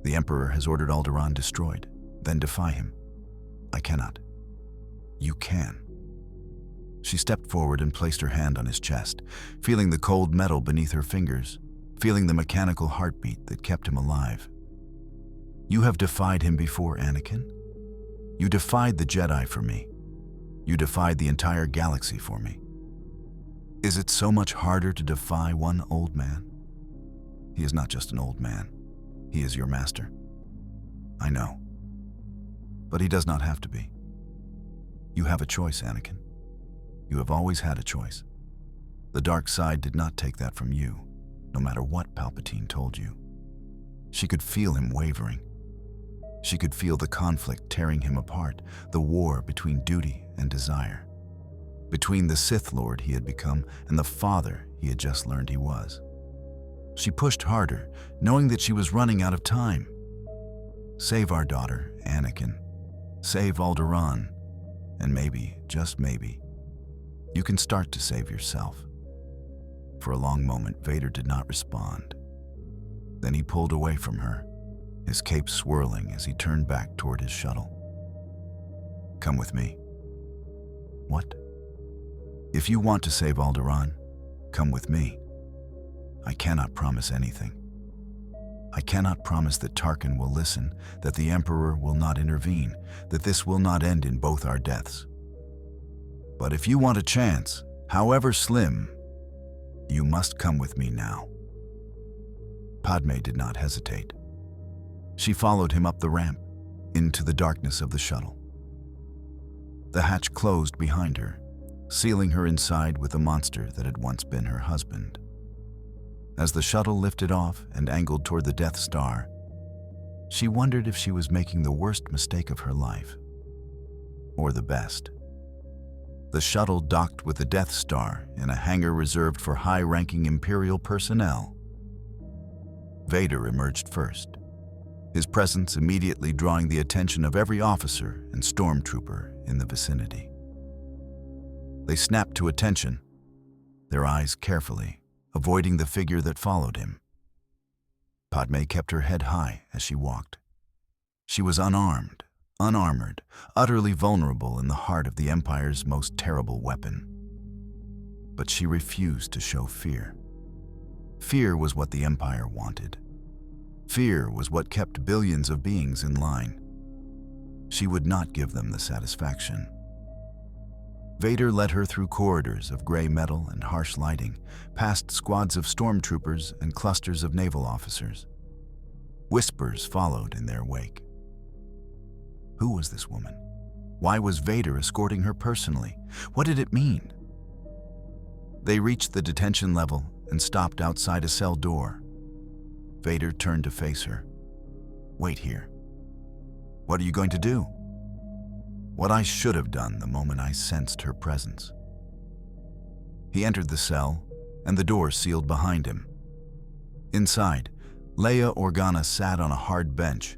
The Emperor has ordered Alderaan destroyed, then defy him. I cannot. You can. She stepped forward and placed her hand on his chest, feeling the cold metal beneath her fingers, feeling the mechanical heartbeat that kept him alive. You have defied him before, Anakin. You defied the Jedi for me. You defied the entire galaxy for me. Is it so much harder to defy one old man? He is not just an old man. He is your master. I know. But he does not have to be. You have a choice, Anakin. You have always had a choice. The dark side did not take that from you, no matter what Palpatine told you. She could feel him wavering. She could feel the conflict tearing him apart, the war between duty and desire, between the Sith Lord he had become and the father he had just learned he was. She pushed harder, knowing that she was running out of time. Save our daughter, Anakin. Save Alderaan. And maybe, just maybe, you can start to save yourself. For a long moment, Vader did not respond. Then he pulled away from her, his cape swirling as he turned back toward his shuttle. Come with me. What? If you want to save Alderaan, come with me. I cannot promise anything. I cannot promise that Tarkin will listen, that the Emperor will not intervene, that this will not end in both our deaths. But if you want a chance, however slim, you must come with me now. Padmé did not hesitate. She followed him up the ramp, into the darkness of the shuttle. The hatch closed behind her, sealing her inside with the monster that had once been her husband. As the shuttle lifted off and angled toward the Death Star, she wondered if she was making the worst mistake of her life, or the best. The shuttle docked with the Death Star in a hangar reserved for high-ranking Imperial personnel. Vader emerged first, his presence immediately drawing the attention of every officer and stormtrooper in the vicinity. They snapped to attention, their eyes carefully, avoiding the figure that followed him. Padmé kept her head high as she walked. She was unarmed, unarmored, utterly vulnerable in the heart of the Empire's most terrible weapon. But she refused to show fear. Fear was what the Empire wanted. Fear was what kept billions of beings in line. She would not give them the satisfaction. Vader led her through corridors of gray metal and harsh lighting, past squads of stormtroopers and clusters of naval officers. Whispers followed in their wake. Who was this woman? Why was Vader escorting her personally? What did it mean? They reached the detention level and stopped outside a cell door. Vader turned to face her. "Wait here. What are you going to do?" What I should have done the moment I sensed her presence. He entered the cell, and the door sealed behind him. Inside, Leia Organa sat on a hard bench,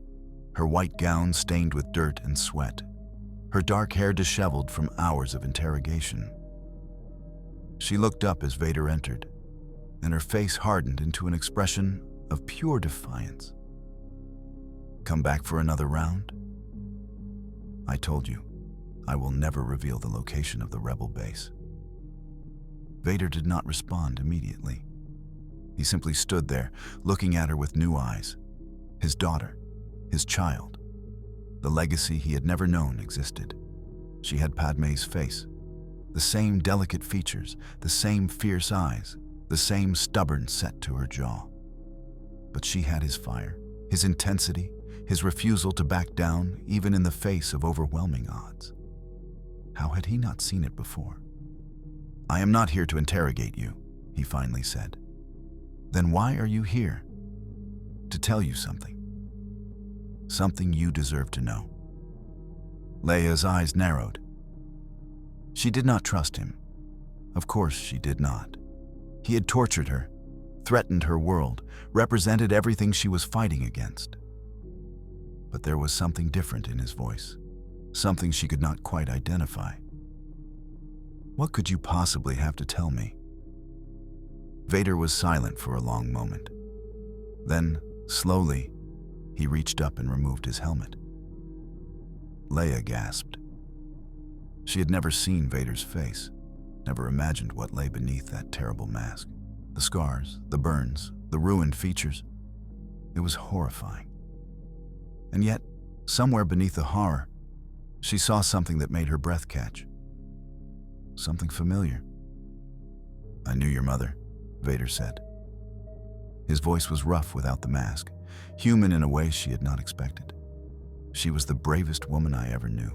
her white gown stained with dirt and sweat, her dark hair disheveled from hours of interrogation. She looked up as Vader entered, and her face hardened into an expression of pure defiance. "Come back for another round?" "I told you, I will never reveal the location of the rebel base." Vader did not respond immediately. He simply stood there, looking at her with new eyes. His daughter, his child. The legacy he had never known existed. She had Padmé's face, the same delicate features, the same fierce eyes, the same stubborn set to her jaw. But she had his fire, his intensity, his refusal to back down even in the face of overwhelming odds. How had he not seen it before? "I am not here to interrogate you," he finally said. "Then why are you here?" "To tell you something. Something you deserve to know." Leia's eyes narrowed. She did not trust him. Of course she did not. He had tortured her, threatened her world, represented everything she was fighting against. But there was something different in his voice, something she could not quite identify. "What could you possibly have to tell me?" Vader was silent for a long moment. Then, slowly, he reached up and removed his helmet. Leia gasped. She had never seen Vader's face, never imagined what lay beneath that terrible mask. The scars, the burns, the ruined features. It was horrifying. And yet, somewhere beneath the horror, she saw something that made her breath catch. Something familiar. "I knew your mother," Vader said. His voice was rough without the mask, human in a way she had not expected. She was the bravest woman I ever knew,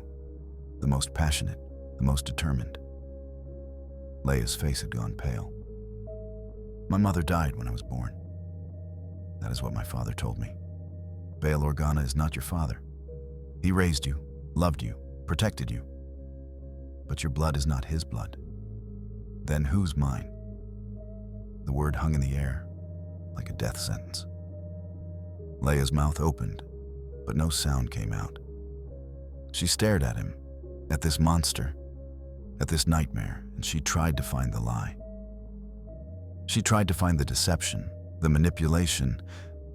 the most passionate, the most determined. Leia's face had gone pale. "My mother died when I was born. That is what my father told me. Bail Organa is not your father. He raised you, loved you, protected you. But your blood is not his blood. Then whose mine?" The word hung in the air, like a death sentence. Leia's mouth opened, but no sound came out. She stared at him, at this monster, at this nightmare, and she tried to find the lie. She tried to find the deception, the manipulation,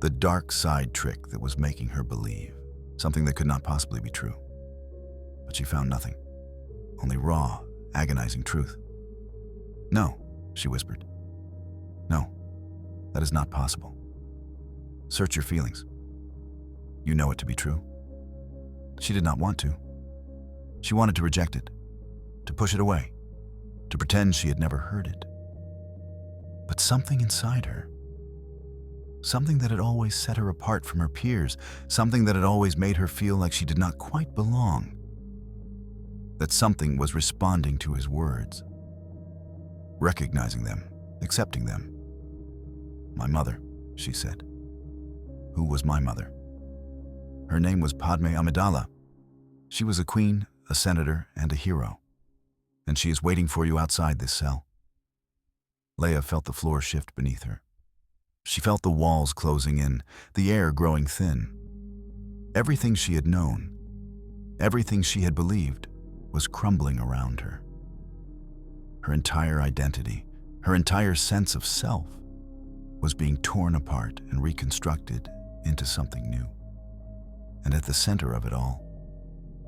the dark side trick that was making her believe, something that could not possibly be true. But she found nothing, only raw, agonizing truth. "No," she whispered. "No, that is not possible. Search your feelings. You know it to be true." She did not want to. She wanted to reject it, to push it away, to pretend she had never heard it. But something inside her, something that had always set her apart from her peers, something that had always made her feel like she did not quite belong, that something was responding to his words, recognizing them, accepting them. "My mother," she said. "Who was my mother?" "Her name was Padmé Amidala. She was a queen, a senator, and a hero. And she is waiting for you outside this cell." Leia felt the floor shift beneath her. She felt the walls closing in, the air growing thin. Everything she had known, everything she had believed, was crumbling around her. Her entire identity, Her entire sense of self was being torn apart and reconstructed into something new. And at the center of it all,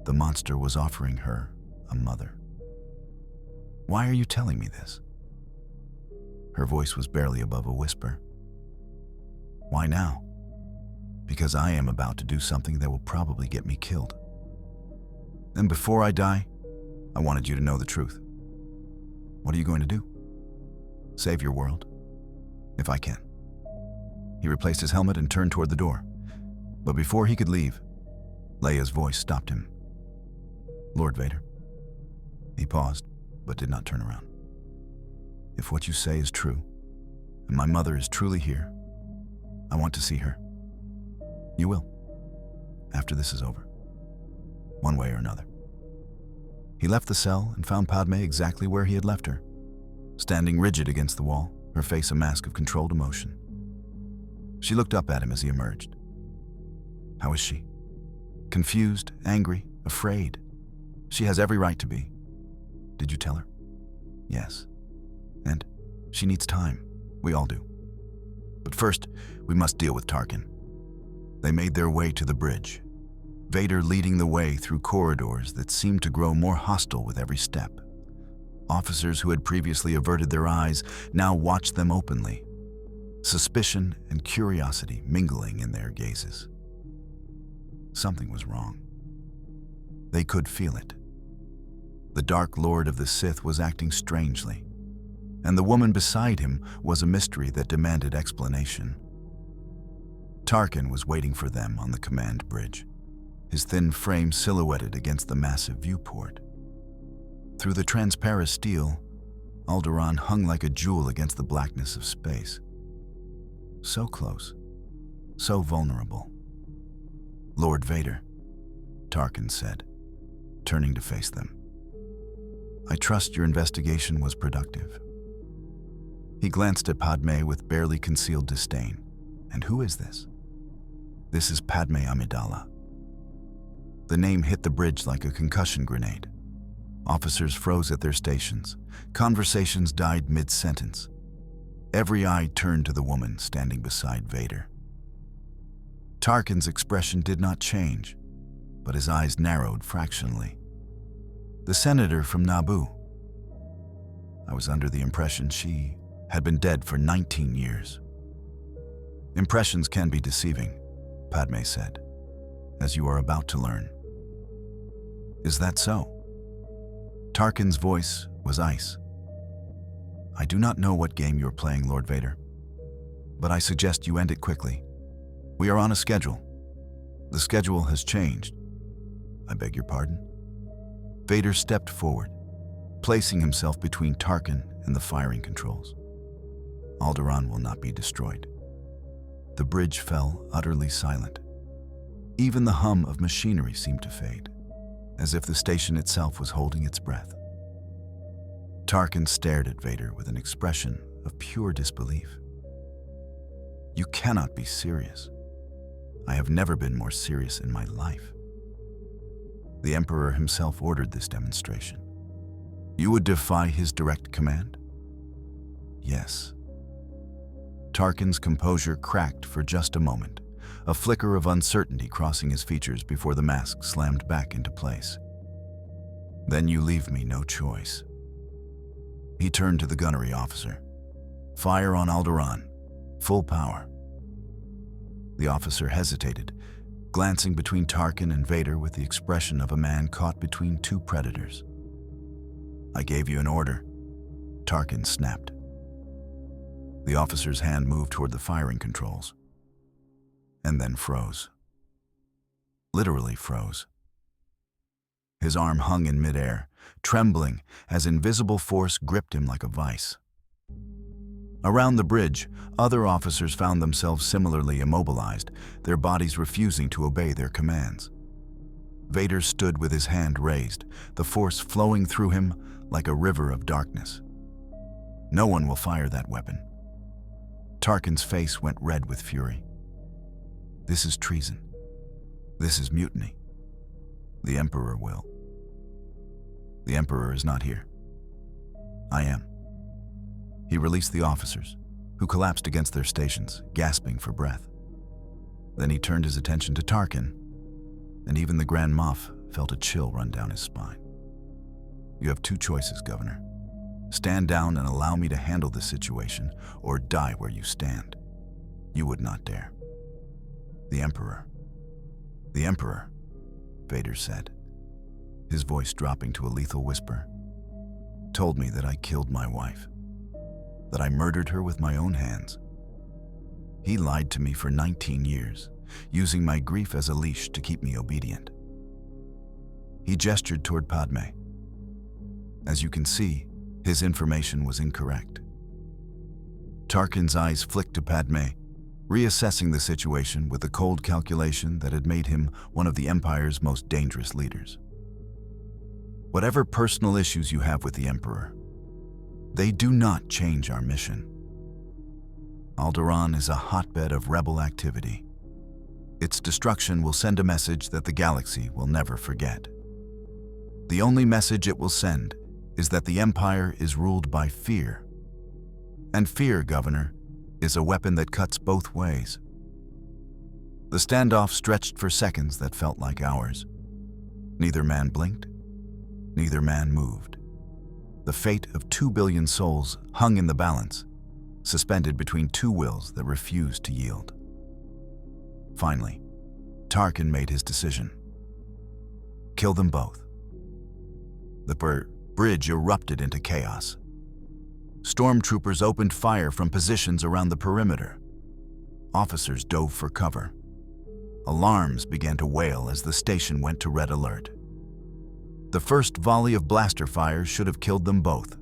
the monster was offering her a mother. "Why are you telling me this?" Her voice was barely above a whisper. "Why now? Because I am about to do something that will probably get me killed. And before I die, I wanted you to know the truth. What are you going to do? Save your world? If I can." He replaced his helmet and turned toward the door. But before he could leave, Leia's voice stopped him. "Lord Vader." He paused, but did not turn around. "If what you say is true, and my mother is truly here, I want to see her. You will, after this is over, one way or another." He left the cell and found Padmé exactly where he had left her, standing rigid against the wall, her face a mask of controlled emotion. She looked up at him as he emerged. How is she? Confused, angry, afraid. She has every right to be. Did you tell her? Yes. And she needs time. We all do. But first, we must deal with Tarkin. They made their way to the bridge, Vader leading the way through corridors that seemed to grow more hostile with every step. Officers who had previously averted their eyes now watched them openly, suspicion and curiosity mingling in their gazes. Something was wrong. They could feel it. The Dark Lord of the Sith was acting strangely, and the woman beside him was a mystery that demanded explanation. Tarkin was waiting for them on the command bridge, his thin frame silhouetted against the massive viewport. Through the transparent steel, Alderaan hung like a jewel against the blackness of space. So close, so vulnerable. "Lord Vader," Tarkin said, turning to face them. "I trust your investigation was productive." He glanced at Padmé with barely concealed disdain. "And who is this?" "This is Padmé Amidala." The name hit the bridge like a concussion grenade. Officers froze at their stations. Conversations died mid-sentence. Every eye turned to the woman standing beside Vader. Tarkin's expression did not change, but his eyes narrowed fractionally. "The senator from Naboo. I was under the impression she had been dead for 19 years. "Impressions can be deceiving," Padmé said, "as you are about to learn." "Is that so?" Tarkin's voice was ice. "I do not know what game you're playing, Lord Vader, but I suggest you end it quickly. We are on a schedule. The schedule has changed." "I beg your pardon?" Vader stepped forward, placing himself between Tarkin and the firing controls. "Alderaan will not be destroyed." The bridge fell utterly silent. Even the hum of machinery seemed to fade, as if the station itself was holding its breath. Tarkin stared at Vader with an expression of pure disbelief. "You cannot be serious. I have never been more serious in my life." The Emperor himself ordered this demonstration. "You would defy his direct command?" "Yes." Tarkin's composure cracked for just a moment, a flicker of uncertainty crossing his features before the mask slammed back into place. "Then you leave me no choice." He turned to the gunnery officer. "Fire on Alderaan. Full power." The officer hesitated, glancing between Tarkin and Vader with the expression of a man caught between two predators. "I gave you an order," Tarkin snapped. The officer's hand moved toward the firing controls, and then froze. Literally froze. His arm hung in midair, trembling as invisible force gripped him like a vice. Around the bridge, other officers found themselves similarly immobilized, their bodies refusing to obey their commands. Vader stood with his hand raised, the force flowing through him like a river of darkness. "No one will fire that weapon." Tarkin's face went red with fury. "This is treason. This is mutiny. The Emperor will." "The Emperor is not here. I am." He released the officers, who collapsed against their stations, gasping for breath. Then he turned his attention to Tarkin, and even the Grand Moff felt a chill run down his spine. "You have two choices, Governor. Stand down and allow me to handle this situation, or die where you stand." "You would not dare." "The Emperor." "The Emperor," Vader said, his voice dropping to a lethal whisper, "told me that I killed my wife, that I murdered her with my own hands. He lied to me for 19 years, using my grief as a leash to keep me obedient." He gestured toward Padmé. As you can see, his information was incorrect. Tarkin's eyes flicked to Padmé, reassessing the situation with the cold calculation that had made him one of the Empire's most dangerous leaders. "Whatever personal issues you have with the Emperor, they do not change our mission. Alderaan is a hotbed of rebel activity. Its destruction will send a message that the galaxy will never forget. The only message it will send is that the Empire is ruled by fear. And fear, Governor, is a weapon that cuts both ways." The standoff stretched for seconds that felt like hours. Neither man blinked. Neither man moved. The fate of 2 billion souls hung in the balance, suspended between two wills that refused to yield. Finally, Tarkin made his decision. Kill them both. The bridge erupted into chaos. Stormtroopers opened fire from positions around the perimeter. Officers dove for cover. Alarms began to wail as the station went to red alert. The first volley of blaster fire should have killed them both.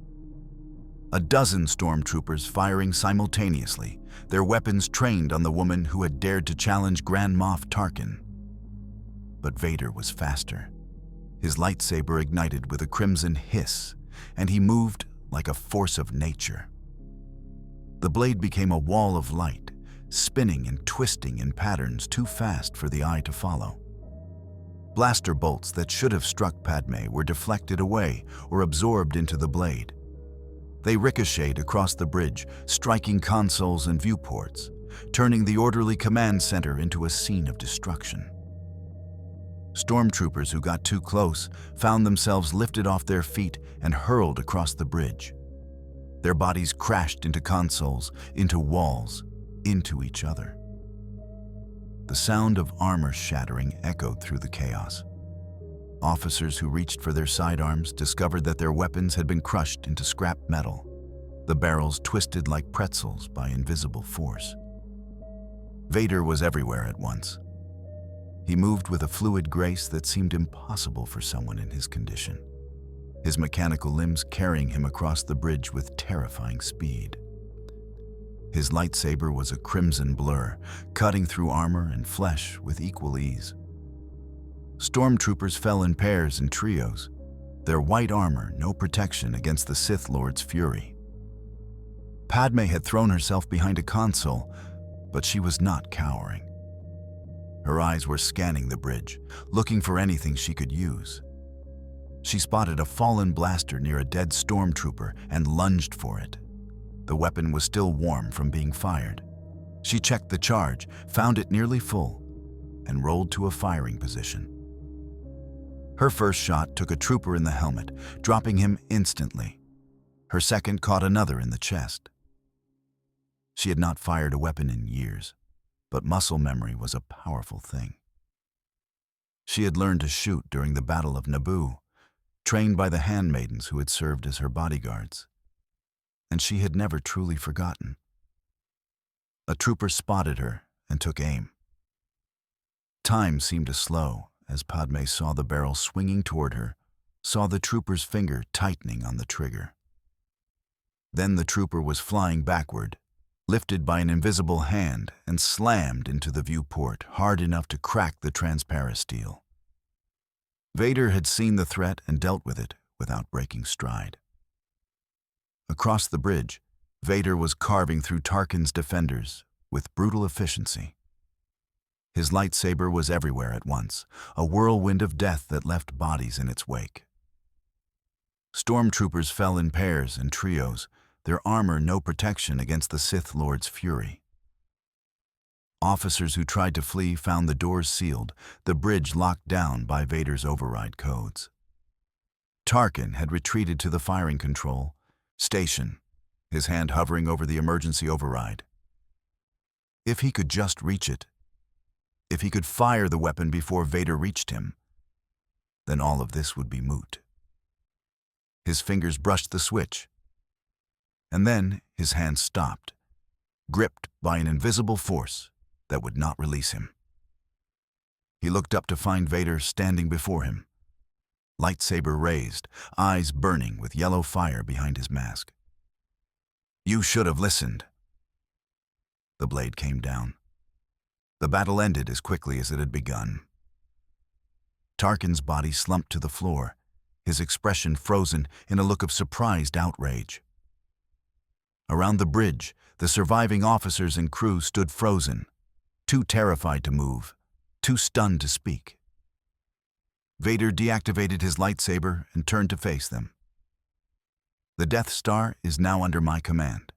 A dozen stormtroopers firing simultaneously, their weapons trained on the woman who had dared to challenge Grand Moff Tarkin. But Vader was faster. His lightsaber ignited with a crimson hiss, and he moved like a force of nature. The blade became a wall of light, spinning and twisting in patterns too fast for the eye to follow. Blaster bolts that should have struck Padmé were deflected away or absorbed into the blade. They ricocheted across the bridge, striking consoles and viewports, turning the orderly command center into a scene of destruction. Stormtroopers who got too close found themselves lifted off their feet and hurled across the bridge. Their bodies crashed into consoles, into walls, into each other. The sound of armor shattering echoed through the chaos. Officers who reached for their sidearms discovered that their weapons had been crushed into scrap metal, the barrels twisted like pretzels by invisible force. Vader was everywhere at once. He moved with a fluid grace that seemed impossible for someone in his condition, his mechanical limbs carrying him across the bridge with terrifying speed. His lightsaber was a crimson blur, cutting through armor and flesh with equal ease. Stormtroopers fell in pairs and trios, their white armor no protection against the Sith Lord's fury. Padmé had thrown herself behind a console, but she was not cowering. Her eyes were scanning the bridge, looking for anything she could use. She spotted a fallen blaster near a dead stormtrooper and lunged for it. The weapon was still warm from being fired. She checked the charge, found it nearly full, and rolled to a firing position. Her first shot took a trooper in the helmet, dropping him instantly. Her second caught another in the chest. She had not fired a weapon in years, but muscle memory was a powerful thing. She had learned to shoot during the Battle of Naboo, trained by the handmaidens who had served as her bodyguards, and she had never truly forgotten. A trooper spotted her and took aim. Time seemed to slow as Padmé saw the barrel swinging toward her, saw the trooper's finger tightening on the trigger. Then the trooper was flying backward, lifted by an invisible hand and slammed into the viewport hard enough to crack the transparent steel. Vader had seen the threat and dealt with it without breaking stride. Across the bridge, Vader was carving through Tarkin's defenders with brutal efficiency. His lightsaber was everywhere at once, a whirlwind of death that left bodies in its wake. Stormtroopers fell in pairs and trios, their armor no protection against the Sith Lord's fury. Officers who tried to flee found the doors sealed, the bridge locked down by Vader's override codes. Tarkin had retreated to the firing control station, his hand hovering over the emergency override. If he could just reach it, if he could fire the weapon before Vader reached him, then all of this would be moot. His fingers brushed the switch, and then his hand stopped, gripped by an invisible force that would not release him. He looked up to find Vader standing before him, lightsaber raised, eyes burning with yellow fire behind his mask. "You should have listened." The blade came down. The battle ended as quickly as it had begun. Tarkin's body slumped to the floor, his expression frozen in a look of surprised outrage. Around the bridge, the surviving officers and crew stood frozen, too terrified to move, too stunned to speak. Vader deactivated his lightsaber and turned to face them. "The Death Star is now under my command.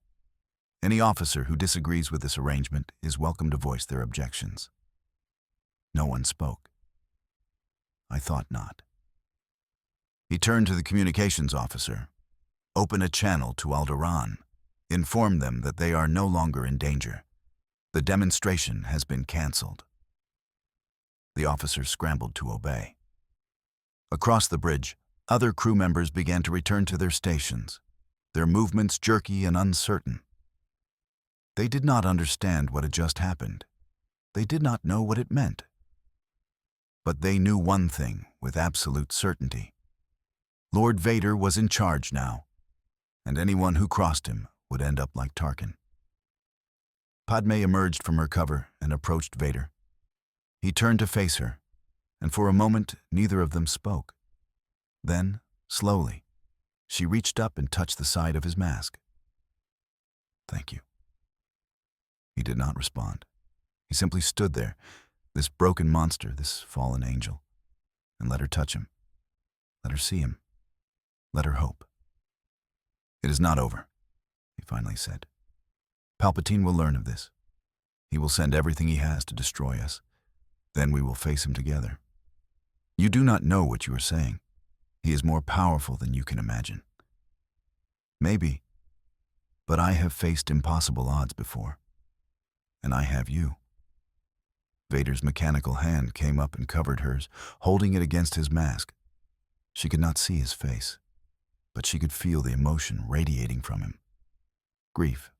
Any officer who disagrees with this arrangement is welcome to voice their objections." No one spoke. I thought not. He turned to the communications officer. "Open a channel to Alderaan. Inform them that they are no longer in danger. The demonstration has been canceled." The officer scrambled to obey. Across the bridge, other crew members began to return to their stations, their movements jerky and uncertain. They did not understand what had just happened. They did not know what it meant. But they knew one thing with absolute certainty. Lord Vader was in charge now, and anyone who crossed him would end up like Tarkin. Padmé emerged from her cover and approached Vader. He turned to face her, and for a moment neither of them spoke. Then, slowly, she reached up and touched the side of his mask. "Thank you." He did not respond. He simply stood there, this broken monster, this fallen angel, and let her touch him. Let her see him. Let her hope. "It is not over," he finally said. "Palpatine will learn of this. He will send everything he has to destroy us. Then we will face him together. You do not know what you are saying. He is more powerful than you can imagine." "Maybe, but I have faced impossible odds before. And I have you." Vader's mechanical hand came up and covered hers, holding it against his mask. She could not see his face, but she could feel the emotion radiating from him. Grief,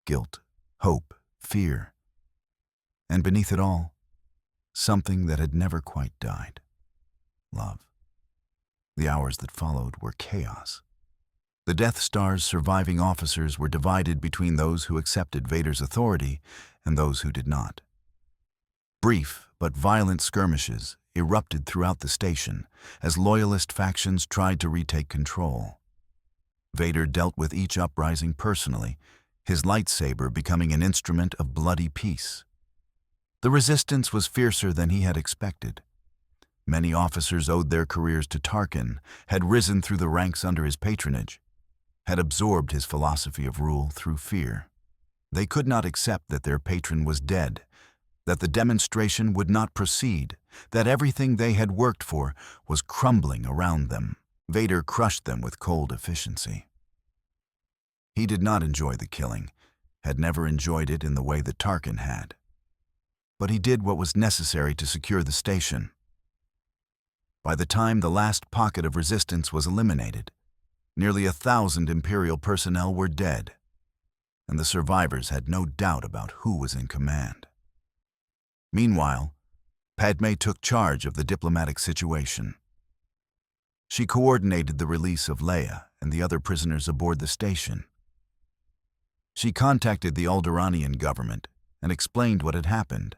guilt, hope, fear, and beneath it all, something that had never quite died: love. The hours that followed were chaos. The Death Star's surviving officers were divided between those who accepted Vader's authority and those who did not. Brief but violent skirmishes erupted throughout the station as loyalist factions tried to retake control. Vader dealt with each uprising personally, his lightsaber becoming an instrument of bloody peace. The resistance was fiercer than he had expected. Many officers owed their careers to Tarkin, had risen through the ranks under his patronage, had absorbed his philosophy of rule through fear. They could not accept that their patron was dead, that the demonstration would not proceed, that everything they had worked for was crumbling around them. Vader crushed them with cold efficiency. He did not enjoy the killing, had never enjoyed it in the way that Tarkin had. But he did what was necessary to secure the station. By the time the last pocket of resistance was eliminated, nearly 1,000 Imperial personnel were dead, and the survivors had no doubt about who was in command. Meanwhile, Padmé took charge of the diplomatic situation. She coordinated the release of Leia and the other prisoners aboard the station. She contacted the Alderaanian government and explained what had happened,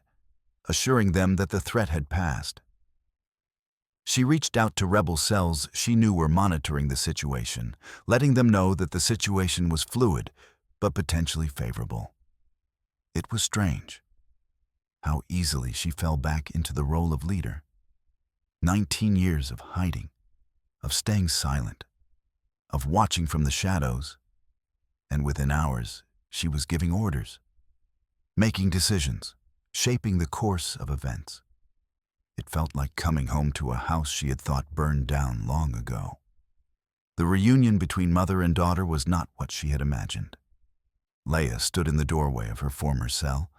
assuring them that the threat had passed. She reached out to rebel cells she knew were monitoring the situation, letting them know that the situation was fluid but potentially favorable. It was strange how easily she fell back into the role of leader. 19 years of hiding, of staying silent, of watching from the shadows, and within hours, she was giving orders, making decisions, shaping the course of events. It felt like coming home to a house she had thought burned down long ago. The reunion between mother and daughter was not what she had imagined. Leia stood in the doorway of her former cell,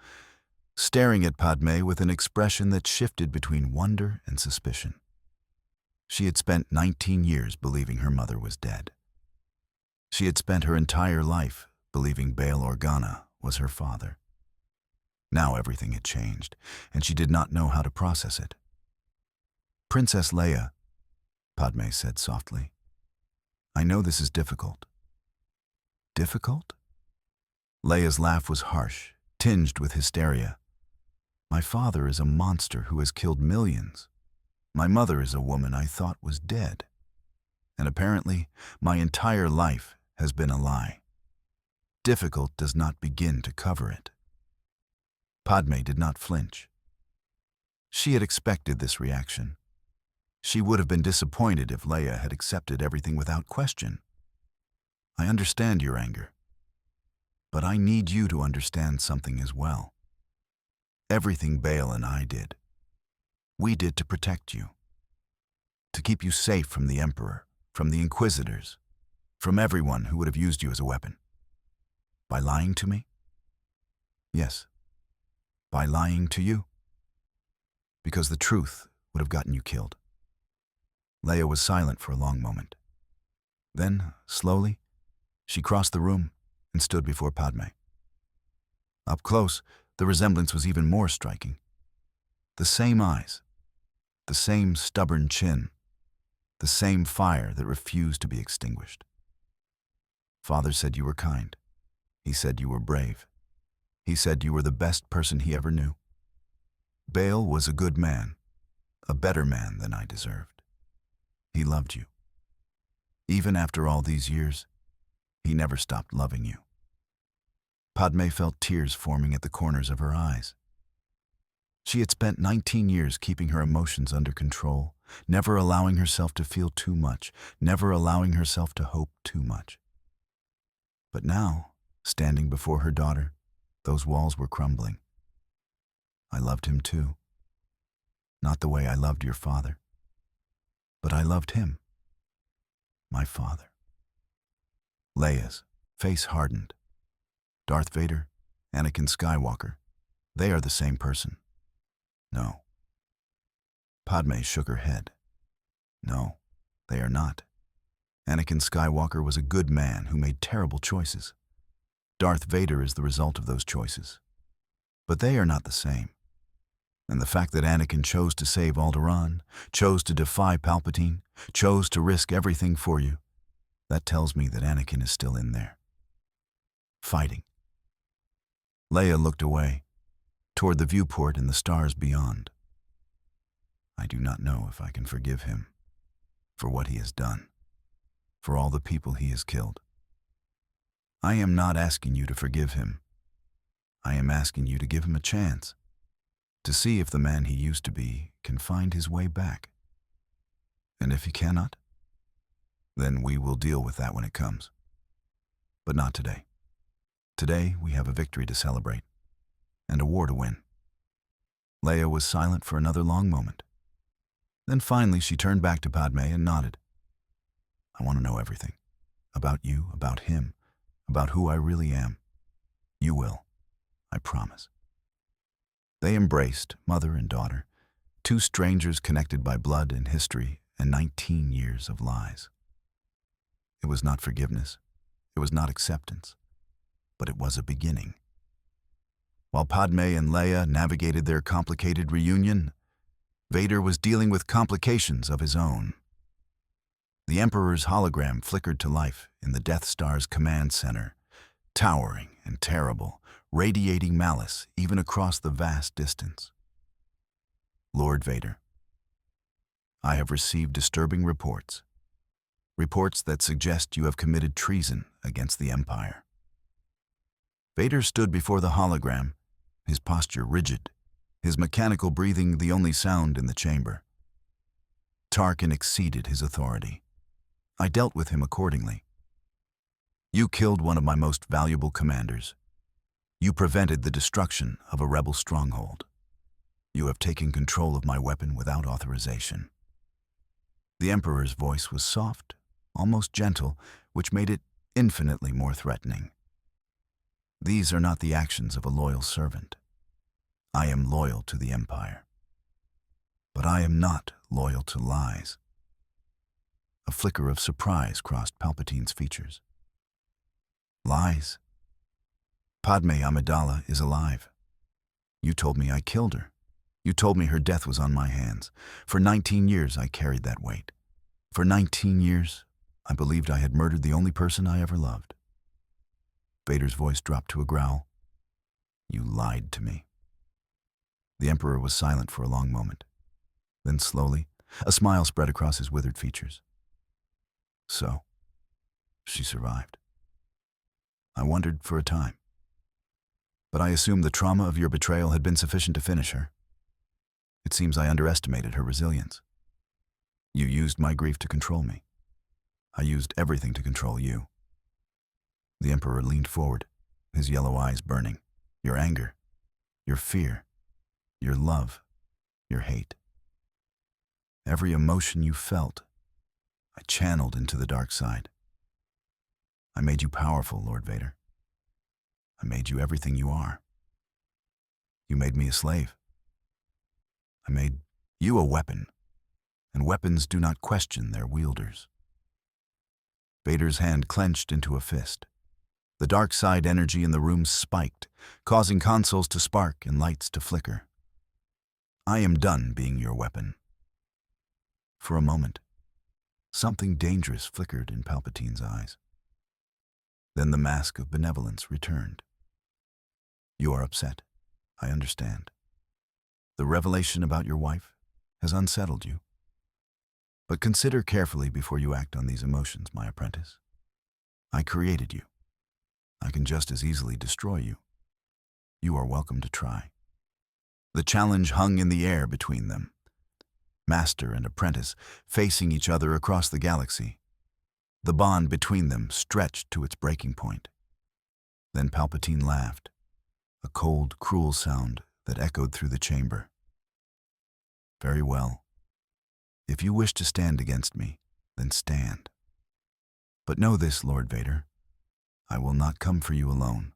staring at Padmé with an expression that shifted between wonder and suspicion. She had spent 19 years believing her mother was dead. She had spent her entire life believing Bail Organa was her father. Now everything had changed, and she did not know how to process it. "Princess Leia," Padmé said softly, "I know this is difficult." "Difficult?" Leia's laugh was harsh, tinged with hysteria. "My father is a monster who has killed millions. My mother is a woman I thought was dead. And apparently, my entire life has been a lie. Difficult does not begin to cover it." Padmé did not flinch. She had expected this reaction. She would have been disappointed if Leia had accepted everything without question. "I understand your anger. But I need you to understand something as well. Everything Bail and I did, we did to protect you. To keep you safe from the Emperor, from the Inquisitors, from everyone who would have used you as a weapon. By lying to me? Yes, by lying to you. Because the truth would have gotten you killed." Leia was silent for a long moment. Then, slowly, she crossed the room and stood before Padmé. Up close, the resemblance was even more striking. The same eyes, the same stubborn chin, the same fire that refused to be extinguished. "Father said you were kind. He said you were brave. He said you were the best person he ever knew. Bail was a good man, a better man than I deserved. He loved you. Even after all these years, he never stopped loving you." Padmé felt tears forming at the corners of her eyes. She had spent 19 years keeping her emotions under control, never allowing herself to feel too much, never allowing herself to hope too much. But now, standing before her daughter, those walls were crumbling. "I loved him too. Not the way I loved your father. But I loved him. My father." Leia's face hardened. Darth Vader, Anakin Skywalker, they are the same person. No. Padmé shook her head. No, they are not. Anakin Skywalker was a good man who made terrible choices. Darth Vader is the result of those choices. But they are not the same. And the fact that Anakin chose to save Alderaan, chose to defy Palpatine, chose to risk everything for you, that tells me that Anakin is still in there, fighting. Leia looked away, toward the viewport and the stars beyond. "I do not know if I can forgive him for what he has done, for all the people he has killed. I am not asking you to forgive him. I am asking you to give him a chance, to see if the man he used to be can find his way back. And if he cannot, then we will deal with that when it comes. But not today. Today we have a victory to celebrate, and a war to win." Leia was silent for another long moment. Then finally she turned back to Padmé and nodded. "I want to know everything. About you, about him, about who I really am. You will, I promise." They embraced, mother and daughter, two strangers connected by blood and history and 19 years of lies. It was not forgiveness, it was not acceptance, but it was a beginning. While Padmé and Leia navigated their complicated reunion, Vader was dealing with complications of his own. The Emperor's hologram flickered to life in the Death Star's command center, towering and terrible, radiating malice even across the vast distance. "Lord Vader, I have received disturbing reports. Reports that suggest you have committed treason against the Empire." Vader stood before the hologram, his posture rigid, his mechanical breathing the only sound in the chamber. Tarkin exceeded his authority. I dealt with him accordingly. You killed one of my most valuable commanders. You prevented the destruction of a rebel stronghold. You have taken control of my weapon without authorization." The Emperor's voice was soft, almost gentle, which made it infinitely more threatening. "These are not the actions of a loyal servant. I am loyal to the Empire. But I am not loyal to lies." A flicker of surprise crossed Palpatine's features. "Lies? Padmé Amidala is alive. You told me I killed her. You told me her death was on my hands. For 19 years I carried that weight. For 19 years, I believed I had murdered the only person I ever loved." Vader's voice dropped to a growl. "You lied to me." The Emperor was silent for a long moment. Then slowly, a smile spread across his withered features. "So, she survived. I wondered for a time. But I assumed the trauma of your betrayal had been sufficient to finish her. It seems I underestimated her resilience. You used my grief to control me. I used everything to control you." The Emperor leaned forward, his yellow eyes burning. "Your anger, your fear, your love, your hate. Every emotion you felt, I channeled into the dark side. I made you powerful, Lord Vader. I made you everything you are. You made me a slave. I made you a weapon, and weapons do not question their wielders." Vader's hand clenched into a fist. The dark side energy in the room spiked, causing consoles to spark and lights to flicker. "I am done being your weapon." For a moment, something dangerous flickered in Palpatine's eyes. Then the mask of benevolence returned. "You are upset. I understand. The revelation about your wife has unsettled you. But consider carefully before you act on these emotions, my apprentice. I created you. I can just as easily destroy you. You are welcome to try." The challenge hung in the air between them. Master and apprentice facing each other across the galaxy. The bond between them stretched to its breaking point. Then Palpatine laughed, a cold, cruel sound that echoed through the chamber. "Very well. If you wish to stand against me, then stand. But know this, Lord Vader, I will not come for you alone.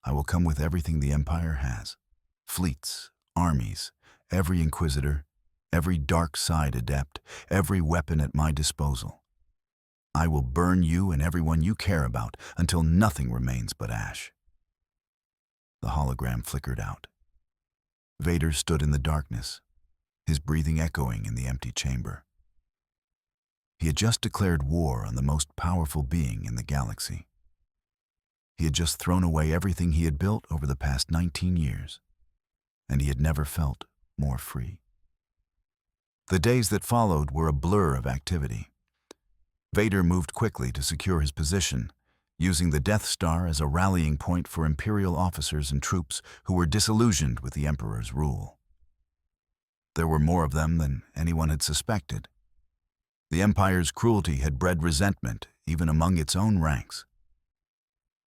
I will come with everything the Empire has. Fleets, armies, every Inquisitor, every dark side adept, every weapon at my disposal. I will burn you and everyone you care about until nothing remains but ash." The hologram flickered out. Vader stood in the darkness, his breathing echoing in the empty chamber. He had just declared war on the most powerful being in the galaxy. He had just thrown away everything he had built over the past 19 years, and he had never felt more free. The days that followed were a blur of activity. Vader moved quickly to secure his position, using the Death Star as a rallying point for Imperial officers and troops who were disillusioned with the Emperor's rule. There were more of them than anyone had suspected. The Empire's cruelty had bred resentment even among its own ranks.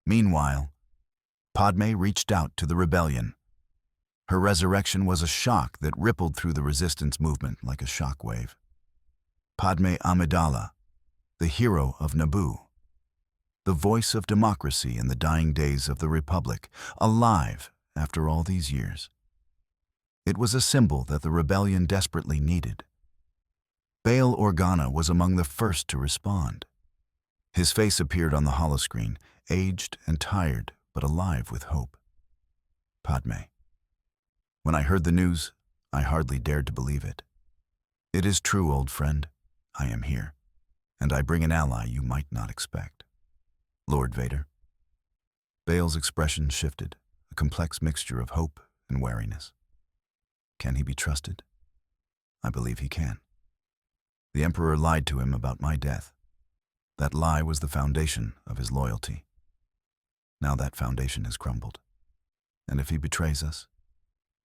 Meanwhile, Padmé reached out to the rebellion. Her resurrection was a shock that rippled through the resistance movement like a shockwave. Padmé Amidala, the hero of Naboo, the voice of democracy in the dying days of the Republic, alive after all these years. It was a symbol that the rebellion desperately needed. Bail Organa was among the first to respond. His face appeared on the holoscreen, aged and tired, but alive with hope. Padmé. When I heard the news, I hardly dared to believe it. It is true, old friend. I am here, and I bring an ally you might not expect. Lord Vader. Bail's expression shifted, a complex mixture of hope and wariness. Can he be trusted? I believe he can. The Emperor lied to him about my death. That lie was the foundation of his loyalty. Now that foundation has crumbled. And if he betrays us,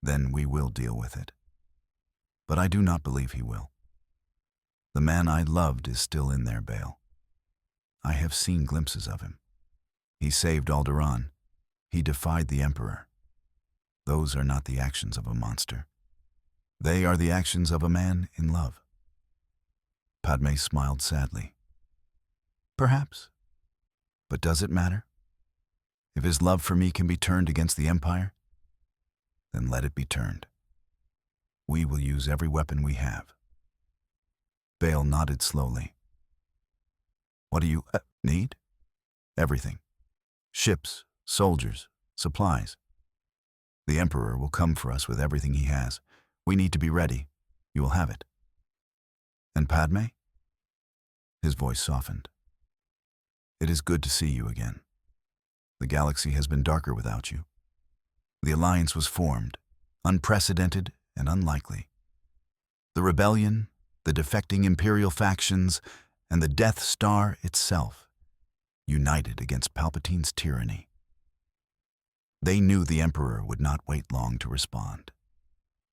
then we will deal with it. But I do not believe he will. The man I loved is still in there, Bail. I have seen glimpses of him. He saved Alderaan. He defied the Emperor. Those are not the actions of a monster. They are the actions of a man in love. Padmé smiled sadly. Perhaps. But does it matter? If his love for me can be turned against the Empire, then let it be turned. We will use every weapon we have. Bale nodded slowly. What do you need? Everything. Ships, soldiers, supplies. The Emperor will come for us with everything he has. We need to be ready. You will have it. And Padmé? His voice softened. It is good to see you again. The galaxy has been darker without you. The alliance was formed, unprecedented and unlikely. The rebellion, the defecting Imperial factions, and the Death Star itself united against Palpatine's tyranny. They knew the Emperor would not wait long to respond.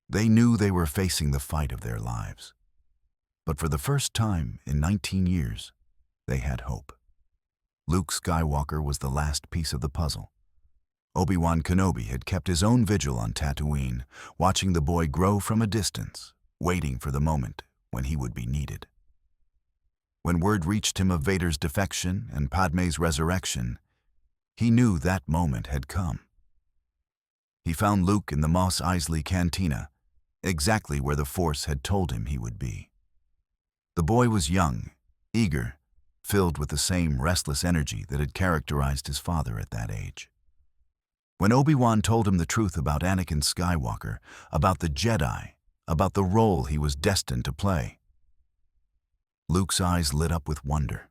They knew they were facing the fight of their lives. But for the first time in 19 years, they had hope. Luke Skywalker was the last piece of the puzzle. Obi-Wan Kenobi had kept his own vigil on Tatooine, watching the boy grow from a distance, waiting for the moment when he would be needed. When word reached him of Vader's defection and Padmé's resurrection, he knew that moment had come. He found Luke in the Mos Eisley Cantina, exactly where the Force had told him he would be. The boy was young, eager, filled with the same restless energy that had characterized his father at that age. When Obi-Wan told him the truth about Anakin Skywalker, about the Jedi, about the role he was destined to play, Luke's eyes lit up with wonder.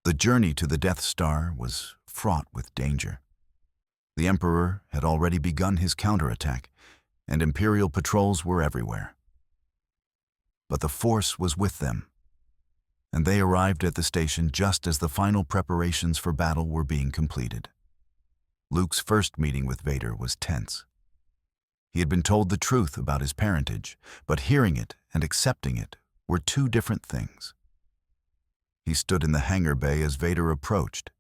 The journey to the Death Star was fraught with danger. The Emperor had already begun his counterattack, and Imperial patrols were everywhere. But the Force was with them, and they arrived at the station just as the final preparations for battle were being completed. Luke's first meeting with Vader was tense. He had been told the truth about his parentage, but hearing it and accepting it were two different things. He stood in the hangar bay as Vader approached,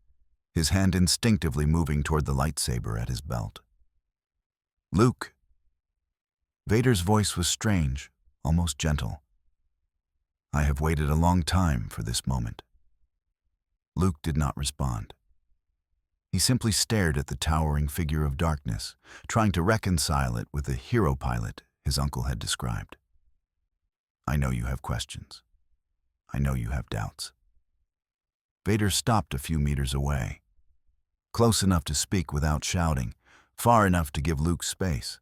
his hand instinctively moving toward the lightsaber at his belt. Luke. Vader's voice was strange, almost gentle. I have waited a long time for this moment. Luke did not respond. He simply stared at the towering figure of darkness, trying to reconcile it with the hero pilot his uncle had described. I know you have questions. I know you have doubts. Vader stopped a few meters away, close enough to speak without shouting, far enough to give Luke space.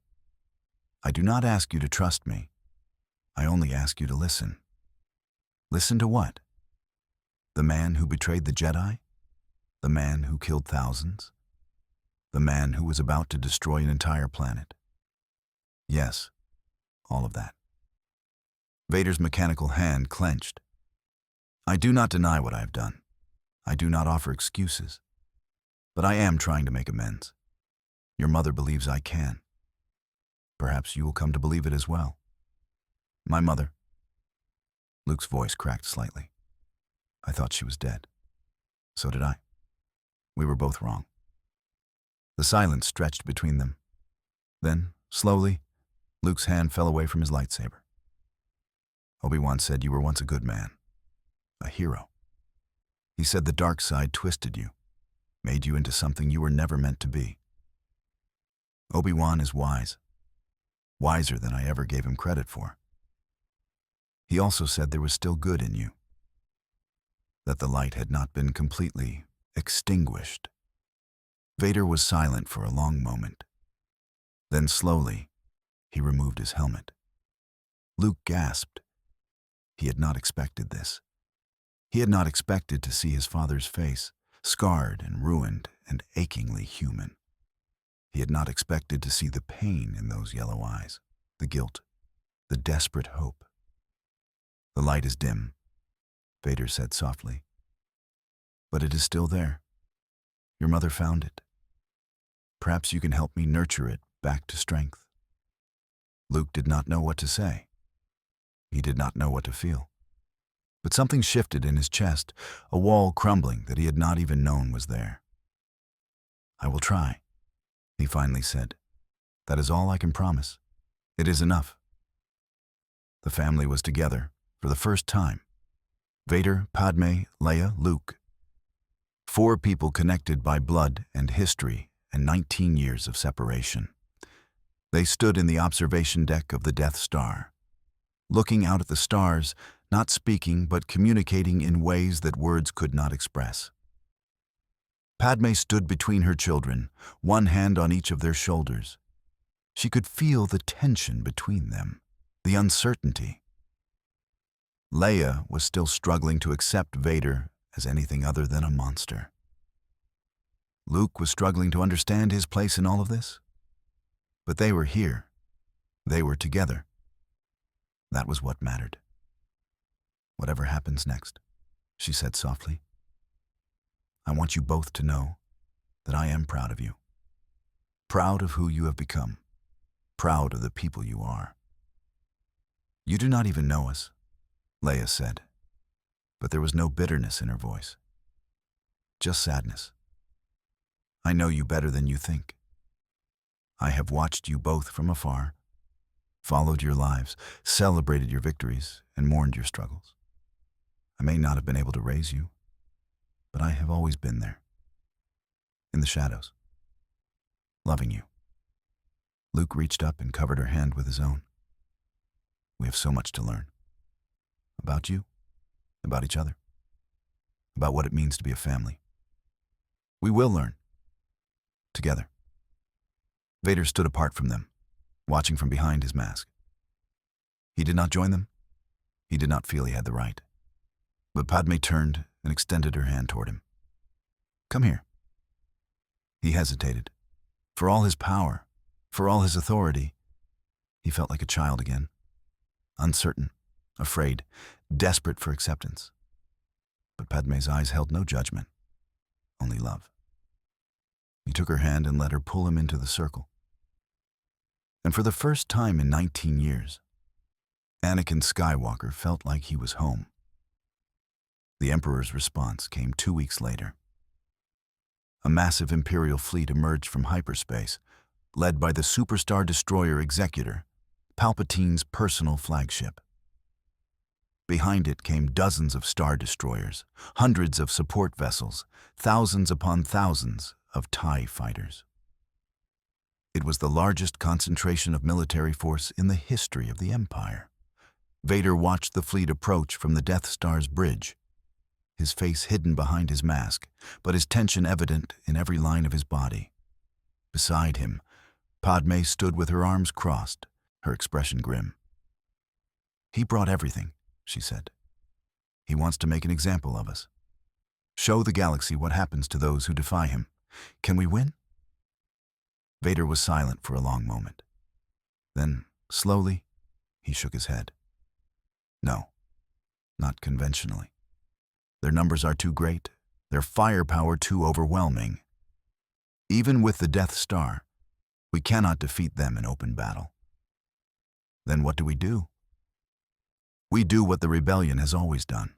I do not ask you to trust me. I only ask you to listen. Listen to what? The man who betrayed the Jedi? The man who killed thousands? The man who was about to destroy an entire planet? Yes, all of that. Vader's mechanical hand clenched. I do not deny what I have done. I do not offer excuses. But I am trying to make amends. Your mother believes I can. Perhaps you will come to believe it as well. My mother. Luke's voice cracked slightly. I thought she was dead. So did I. We were both wrong. The silence stretched between them. Then, slowly, Luke's hand fell away from his lightsaber. Obi-Wan said you were once a good man, a hero. He said the dark side twisted you, made you into something you were never meant to be. Obi-Wan is wise, wiser than I ever gave him credit for. He also said there was still good in you, that the light had not been completely extinguished. Vader was silent for a long moment. Then slowly, he removed his helmet. Luke gasped. He had not expected this. He had not expected to see his father's face, scarred and ruined and achingly human. He had not expected to see the pain in those yellow eyes, the guilt, the desperate hope. The light is dim, Vader said softly. But it is still there. Your mother found it. Perhaps you can help me nurture it back to strength. Luke did not know what to say. He did not know what to feel. But something shifted in his chest, a wall crumbling that he had not even known was there. "I will try," he finally said. "That is all I can promise. It is enough." The family was together for the first time. Vader, Padmé, Leia, Luke. 4 people connected by blood and history and 19 years of separation. They stood in the observation deck of the Death Star, looking out at the stars, not speaking but communicating in ways that words could not express. Padmé stood between her children, one hand on each of their shoulders. She could feel the tension between them, the uncertainty. Leia was still struggling to accept Vader as anything other than a monster. Luke was struggling to understand his place in all of this. But they were here. They were together. That was what mattered. "Whatever happens next," she said softly, "I want you both to know that I am proud of you. Proud of who you have become. Proud of the people you are." "You do not even know us," Leia said, but there was no bitterness in her voice. Just sadness. "I know you better than you think. I have watched you both from afar, followed your lives, celebrated your victories, and mourned your struggles. I may not have been able to raise you, but I have always been there, in the shadows, loving you." Luke reached up and covered her hand with his own. "We have so much to learn. About you, about each other, about what it means to be a family. We will learn. Together." Vader stood apart from them, watching from behind his mask. He did not join them. He did not feel he had the right. But Padmé turned and extended her hand toward him. "Come here." He hesitated. For all his power, for all his authority, he felt like a child again, uncertain, afraid, desperate for acceptance. But Padmé's eyes held no judgment, only love. He took her hand and let her pull him into the circle. And for the first time in 19 years, Anakin Skywalker felt like he was home. The Emperor's response came 2 weeks later. A massive Imperial fleet emerged from hyperspace, led by the Superstar Destroyer Executor, Palpatine's personal flagship. Behind it came dozens of Star Destroyers, hundreds of support vessels, thousands upon thousands of TIE fighters. It was the largest concentration of military force in the history of the Empire. Vader watched the fleet approach from the Death Star's bridge, his face hidden behind his mask, but his tension evident in every line of his body. Beside him, Padmé stood with her arms crossed, her expression grim. "He brought everything," she said. "He wants to make an example of us. Show the galaxy what happens to those who defy him. Can we win?" Vader was silent for a long moment. Then, slowly, he shook his head. "No, not conventionally. Their numbers are too great, their firepower too overwhelming. Even with the Death Star, we cannot defeat them in open battle." "Then what do? We do what the rebellion has always done.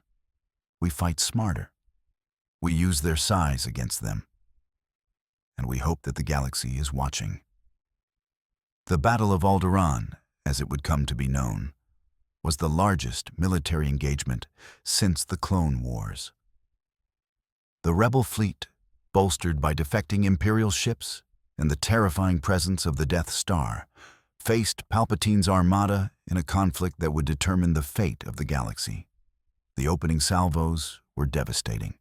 We fight smarter. We use their size against them. And we hope that the galaxy is watching." The Battle of Alderaan, as it would come to be known, was the largest military engagement since the Clone Wars. The rebel fleet, bolstered by defecting Imperial ships and the terrifying presence of the Death Star, faced Palpatine's armada in a conflict that would determine the fate of the galaxy. The opening salvos were devastating.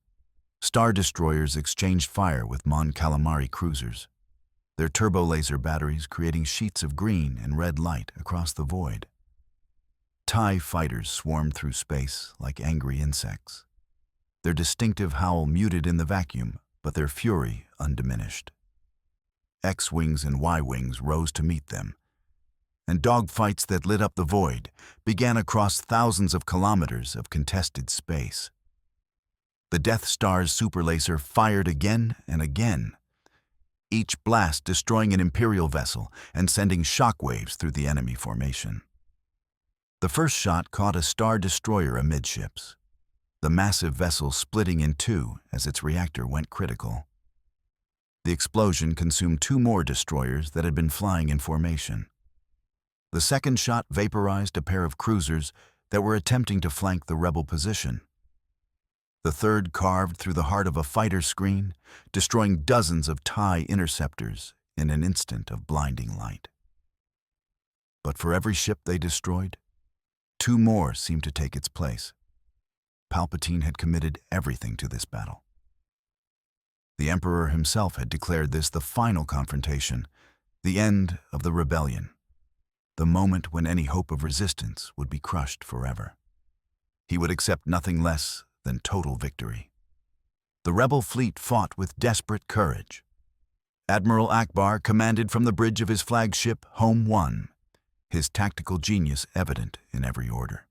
Star Destroyers exchanged fire with Mon Calamari cruisers, their turbo-laser batteries creating sheets of green and red light across the void. TIE fighters swarmed through space like angry insects, their distinctive howl muted in the vacuum, but their fury undiminished. X-wings and Y-wings rose to meet them, and dogfights that lit up the void began across thousands of kilometers of contested space. The Death Star's superlaser fired again and again, each blast destroying an Imperial vessel and sending shockwaves through the enemy formation. The first shot caught a Star Destroyer amidships, the massive vessel splitting in two as its reactor went critical. The explosion consumed 2 more destroyers that had been flying in formation. The second shot vaporized a pair of cruisers that were attempting to flank the rebel position. The third carved through the heart of a fighter screen, destroying dozens of TIE interceptors in an instant of blinding light. But for every ship they destroyed, 2 more seemed to take its place. Palpatine had committed everything to this battle. The Emperor himself had declared this the final confrontation, the end of the rebellion, the moment when any hope of resistance would be crushed forever. He would accept nothing less than total victory. The rebel fleet fought with desperate courage. Admiral Akbar commanded from the bridge of his flagship Home 1, his tactical genius evident in every order.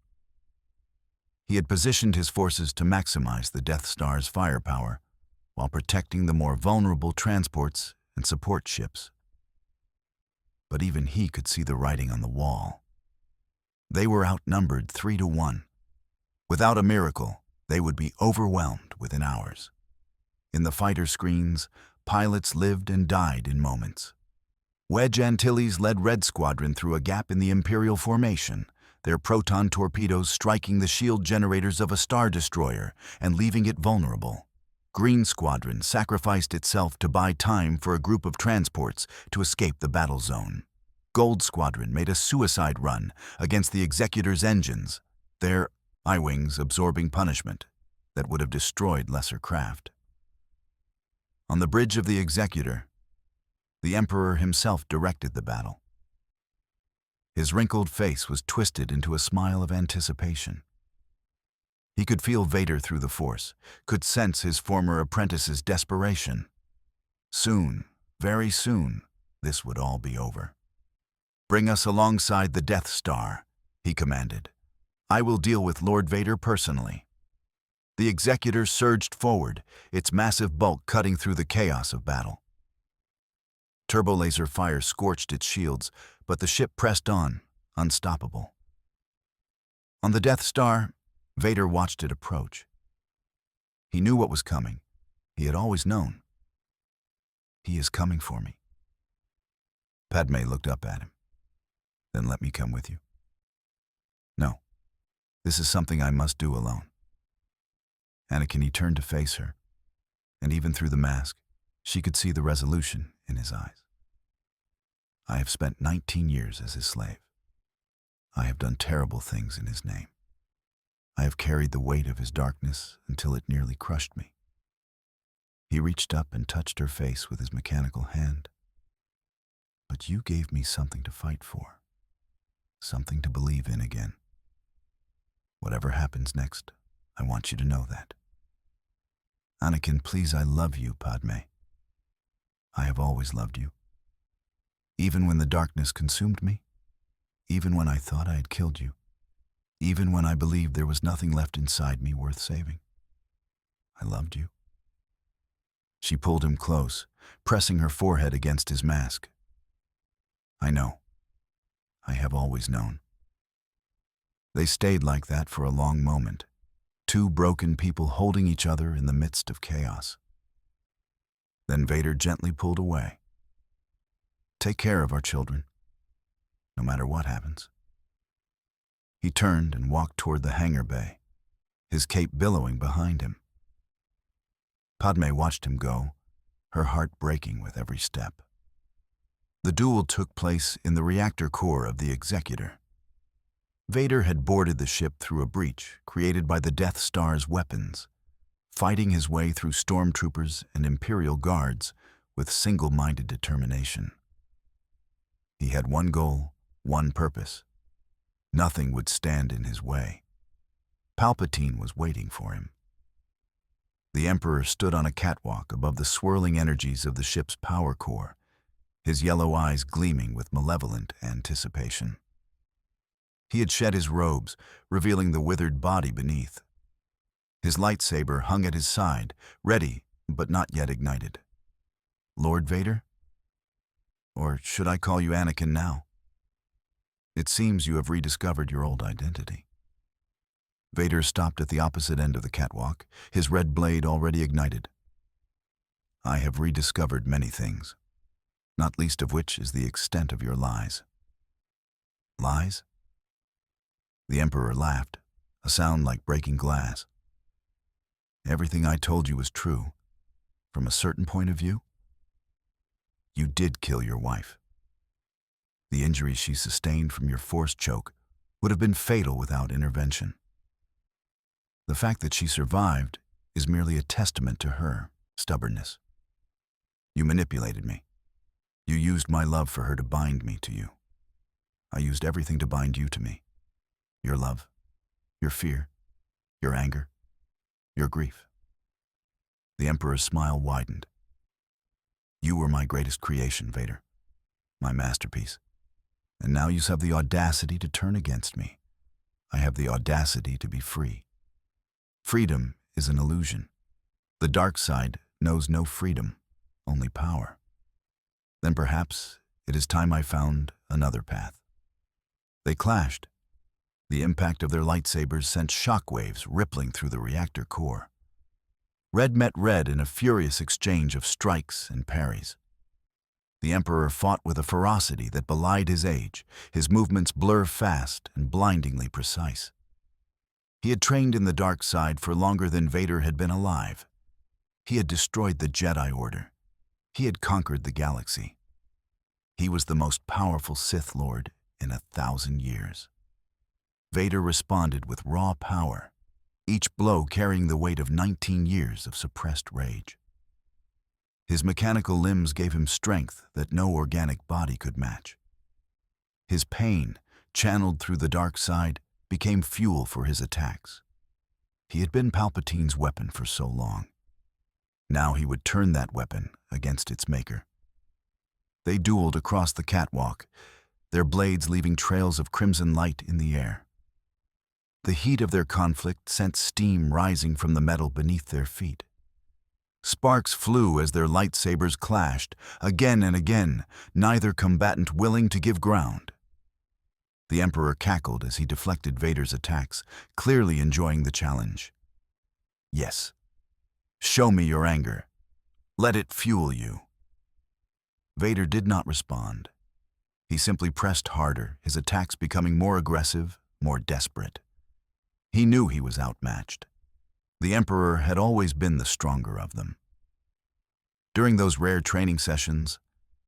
He had positioned his forces to maximize the Death Star's firepower while protecting the more vulnerable transports and support ships. But even he could see the writing on the wall. They were outnumbered 3-1. Without a miracle, they would be overwhelmed within hours. In the fighter screens, pilots lived and died in moments. Wedge Antilles led Red Squadron through a gap in the Imperial formation, their proton torpedoes striking the shield generators of a Star Destroyer and leaving it vulnerable. Green Squadron sacrificed itself to buy time for a group of transports to escape the battle zone. Gold Squadron made a suicide run against the Executor's engines, their I-wings absorbing punishment that would have destroyed lesser craft. On the bridge of the Executor, the Emperor himself directed the battle. His wrinkled face was twisted into a smile of anticipation. He could feel Vader through the Force, could sense his former apprentice's desperation. Soon, very soon, this would all be over. "Bring us alongside the Death Star," he commanded. "I will deal with Lord Vader personally." The Executor surged forward, its massive bulk cutting through the chaos of battle. Turbolaser fire scorched its shields, but the ship pressed on, unstoppable. On the Death Star, Vader watched it approach. He knew what was coming. He had always known. "He is coming for me." Padmé looked up at him. "Then let me come with you." "No, this is something I must do alone." Anakin, he turned to face her, and even through the mask, she could see the resolution in his eyes. "I have spent 19 years as his slave. I have done terrible things in his name. I have carried the weight of his darkness until it nearly crushed me." He reached up and touched her face with his mechanical hand. "But you gave me something to fight for, something to believe in again. Whatever happens next, I want you to know that." "Anakin, please, I love you, Padmé. I have always loved you. Even when the darkness consumed me, even when I thought I had killed you, even when I believed there was nothing left inside me worth saving, I loved you." She pulled him close, pressing her forehead against his mask. "I know. I have always known." They stayed like that for a long moment, 2 broken people holding each other in the midst of chaos. Then Vader gently pulled away. "Take care of our children, no matter what happens." He turned and walked toward the hangar bay, his cape billowing behind him. Padmé watched him go, her heart breaking with every step. The duel took place in the reactor core of the Executor. Vader had boarded the ship through a breach created by the Death Star's weapons, fighting his way through stormtroopers and Imperial guards with single-minded determination. He had one goal, one purpose. Nothing would stand in his way. Palpatine was waiting for him. The Emperor stood on a catwalk above the swirling energies of the ship's power core, his yellow eyes gleaming with malevolent anticipation. He had shed his robes, revealing the withered body beneath. His lightsaber hung at his side, ready but not yet ignited. "Lord Vader? Or should I call you Anakin now? It seems you have rediscovered your old identity." Vader stopped at the opposite end of the catwalk, his red blade already ignited. I have rediscovered many things, not least of which is the extent of your lies. Lies? The Emperor laughed, a sound like breaking glass. Everything I told you was true. From a certain point of view, you did kill your wife. The injuries she sustained from your forced choke would have been fatal without intervention. The fact that she survived is merely a testament to her stubbornness. You manipulated me. You used my love for her to bind me to you. I used everything to bind you to me. Your love, your fear, your anger, your grief. The Emperor's smile widened. You were my greatest creation, Vader, my masterpiece. And now you have the audacity to turn against me. I have the audacity to be free. Freedom is an illusion. The dark side knows no freedom, only power. Then perhaps it is time I found another path. They clashed. The impact of their lightsabers sent shockwaves rippling through the reactor core. Red met red in a furious exchange of strikes and parries. The Emperor fought with a ferocity that belied his age, his movements blur fast and blindingly precise. He had trained in the dark side for longer than Vader had been alive. He had destroyed the Jedi Order. He had conquered the galaxy. He was the most powerful Sith Lord in 1,000 years. Vader responded with raw power, each blow carrying the weight of 19 years of suppressed rage. His mechanical limbs gave him strength that no organic body could match. His pain, channeled through the dark side, became fuel for his attacks. He had been Palpatine's weapon for so long. Now he would turn that weapon against its maker. They dueled across the catwalk, their blades leaving trails of crimson light in the air. The heat of their conflict sent steam rising from the metal beneath their feet. Sparks flew as their lightsabers clashed, again and again, neither combatant willing to give ground. The Emperor cackled as he deflected Vader's attacks, clearly enjoying the challenge. Yes, show me your anger. Let it fuel you. Vader did not respond. He simply pressed harder, his attacks becoming more aggressive, more desperate. He knew he was outmatched. The Emperor had always been the stronger of them. During those rare training sessions,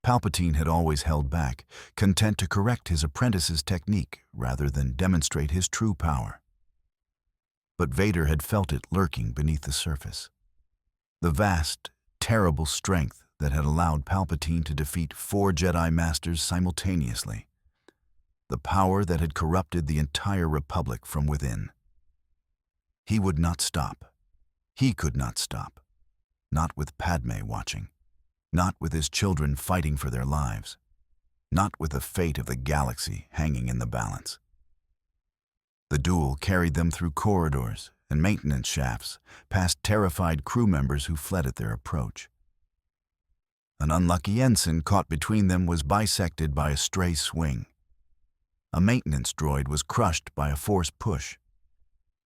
Palpatine had always held back, content to correct his apprentice's technique rather than demonstrate his true power. But Vader had felt it lurking beneath the surface. The vast, terrible strength that had allowed Palpatine to defeat 4 Jedi Masters simultaneously. The power that had corrupted the entire Republic from within. He would not stop. He could not stop. Not with Padmé watching. Not with his children fighting for their lives. Not with the fate of the galaxy hanging in the balance. The duel carried them through corridors and maintenance shafts, past terrified crew members who fled at their approach. An unlucky ensign caught between them was bisected by a stray swing. A maintenance droid was crushed by a force push.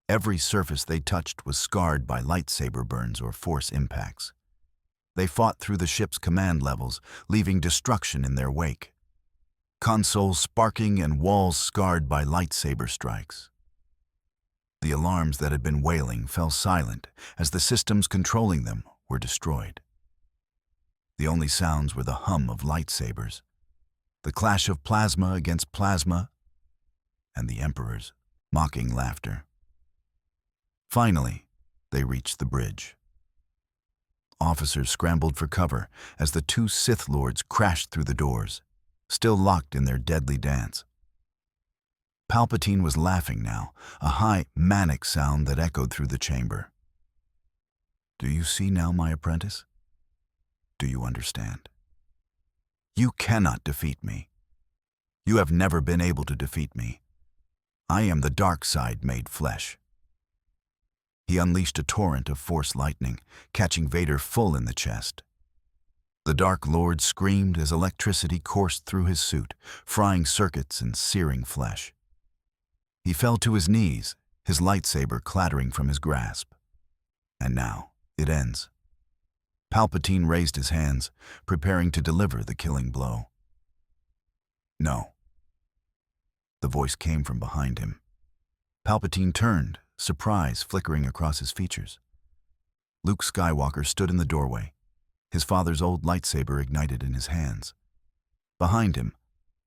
Every surface they touched was scarred by lightsaber burns or force impacts. They fought through the ship's command levels, leaving destruction in their wake. Consoles sparking and walls scarred by lightsaber strikes. The alarms that had been wailing fell silent as the systems controlling them were destroyed. The only sounds were the hum of lightsabers, the clash of plasma against plasma, and the Emperor's mocking laughter. Finally, they reached the bridge. Officers scrambled for cover as the 2 Sith Lords crashed through the doors, still locked in their deadly dance. Palpatine was laughing now, a high, manic sound that echoed through the chamber. Do you see now, my apprentice? Do you understand? You cannot defeat me. You have never been able to defeat me. I am the dark side made flesh. He unleashed a torrent of force lightning, catching Vader full in the chest. The Dark Lord screamed as electricity coursed through his suit, frying circuits and searing flesh. He fell to his knees, his lightsaber clattering from his grasp. And now it ends. Palpatine raised his hands, preparing to deliver the killing blow. "No." The voice came from behind him. Palpatine turned, surprise flickering across his features. Luke Skywalker stood in the doorway, his father's old lightsaber ignited in his hands. Behind him,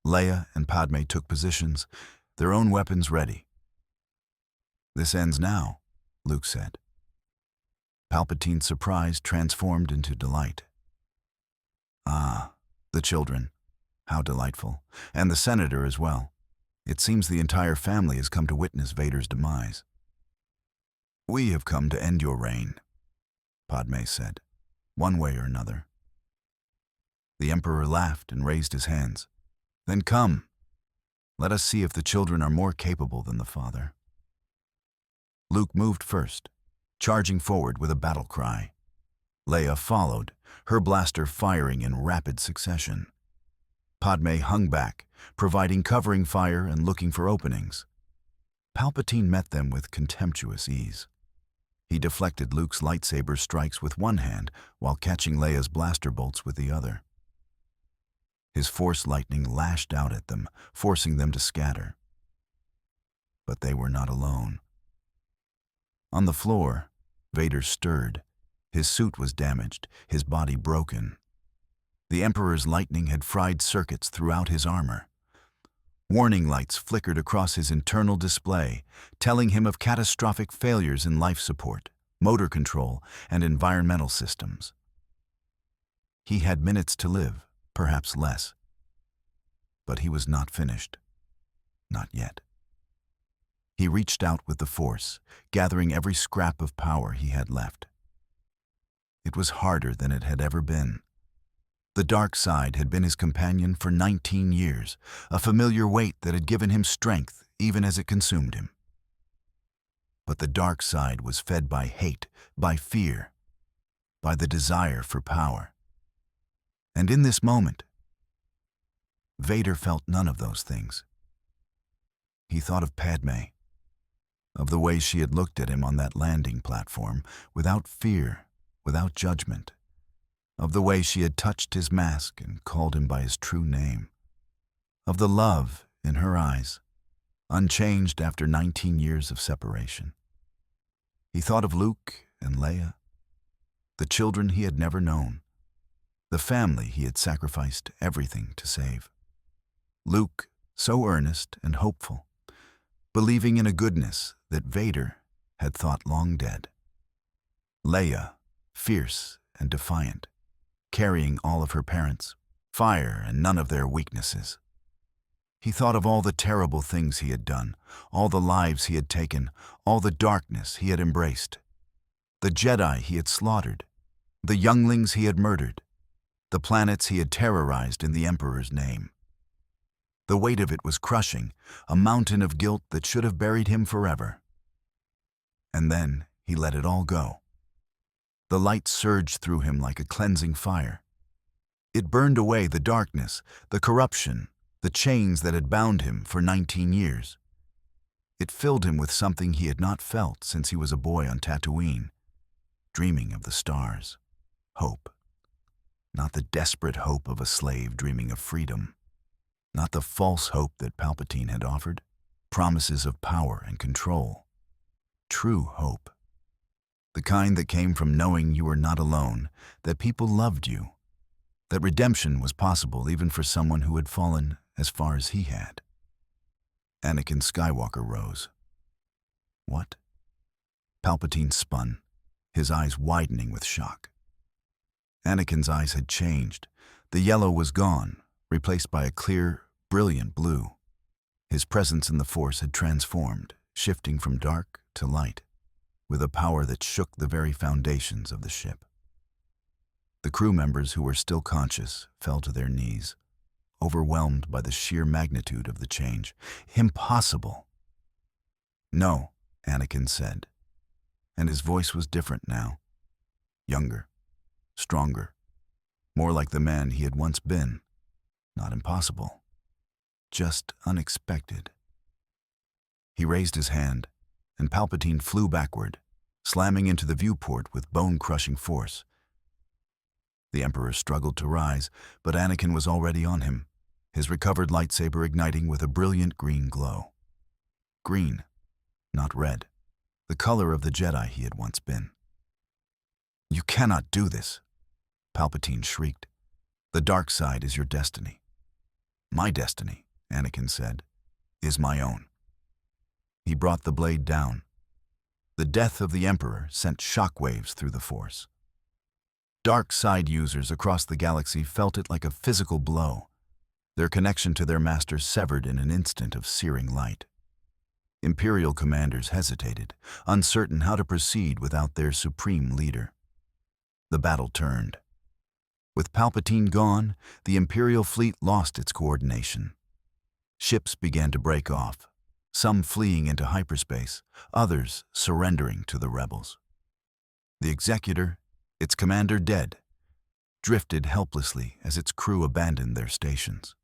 Leia and Padmé took positions, their own weapons ready. "This ends now," Luke said. Palpatine's surprise transformed into delight. "Ah, the children. How delightful. And the senator as well. It seems the entire family has come to witness Vader's demise." "We have come to end your reign," Padmé said, "one way or another." The Emperor laughed and raised his hands. "Then come. Let us see if the children are more capable than the father." Luke moved first, charging forward with a battle cry. Leia followed, her blaster firing in rapid succession. Padmé hung back, providing covering fire and looking for openings. Palpatine met them with contemptuous ease. He deflected Luke's lightsaber strikes with one hand while catching Leia's blaster bolts with the other. His force lightning lashed out at them, forcing them to scatter. But they were not alone. On the floor, Vader stirred. His suit was damaged, his body broken. The Emperor's lightning had fried circuits throughout his armor. Warning lights flickered across his internal display, telling him of catastrophic failures in life support, motor control, and environmental systems. He had minutes to live, perhaps less. But he was not finished. Not yet. He reached out with the Force, gathering every scrap of power he had left. It was harder than it had ever been. The dark side had been his companion for 19 years, a familiar weight that had given him strength even as it consumed him. But the dark side was fed by hate, by fear, by the desire for power. And in this moment, Vader felt none of those things. He thought of Padmé, of the way she had looked at him on that landing platform, without fear, without judgment, of the way she had touched his mask and called him by his true name, of the love in her eyes, unchanged after 19 years of separation. He thought of Luke and Leia, the children he had never known, the family he had sacrificed everything to save. Luke, so earnest and hopeful, believing in a goodness that Vader had thought long dead. Leia, fierce and defiant, carrying all of her parents, fire and none of their weaknesses. He thought of all the terrible things he had done, all the lives he had taken, all the darkness he had embraced, the Jedi he had slaughtered, the younglings he had murdered, the planets he had terrorized in the Emperor's name. The weight of it was crushing, a mountain of guilt that should have buried him forever. And then he let it all go. The light surged through him like a cleansing fire. It burned away the darkness, the corruption, the chains that had bound him for 19 years. It filled him with something he had not felt since he was a boy on Tatooine, dreaming of the stars. Hope. Not the desperate hope of a slave dreaming of freedom. Not the false hope that Palpatine had offered, promises of power and control. True hope. The kind that came from knowing you were not alone, that people loved you, that redemption was possible even for someone who had fallen as far as he had. Anakin Skywalker rose. What? Palpatine spun, his eyes widening with shock. Anakin's eyes had changed. The yellow was gone, replaced by a clear, brilliant blue. His presence in the Force had transformed, shifting from dark to light, with a power that shook the very foundations of the ship. The crew members who were still conscious fell to their knees, overwhelmed by the sheer magnitude of the change. Impossible! No, Anakin said, and his voice was different now. Younger, stronger, more like the man he had once been. Not impossible, just unexpected. He raised his hand, and Palpatine flew backward, slamming into the viewport with bone-crushing force. The Emperor struggled to rise, but Anakin was already on him, his recovered lightsaber igniting with a brilliant green glow. Green, not red, the color of the Jedi he had once been. "You cannot do this," Palpatine shrieked. "The dark side is your destiny." "My destiny," Anakin said, "is my own." He brought the blade down. The death of the Emperor sent shockwaves through the Force. Dark side users across the galaxy felt it like a physical blow, their connection to their master severed in an instant of searing light. Imperial commanders hesitated, uncertain how to proceed without their supreme leader. The battle turned. With Palpatine gone, the Imperial fleet lost its coordination. Ships began to break off, some fleeing into hyperspace, others surrendering to the rebels. The Executor, its commander dead, drifted helplessly as its crew abandoned their stations.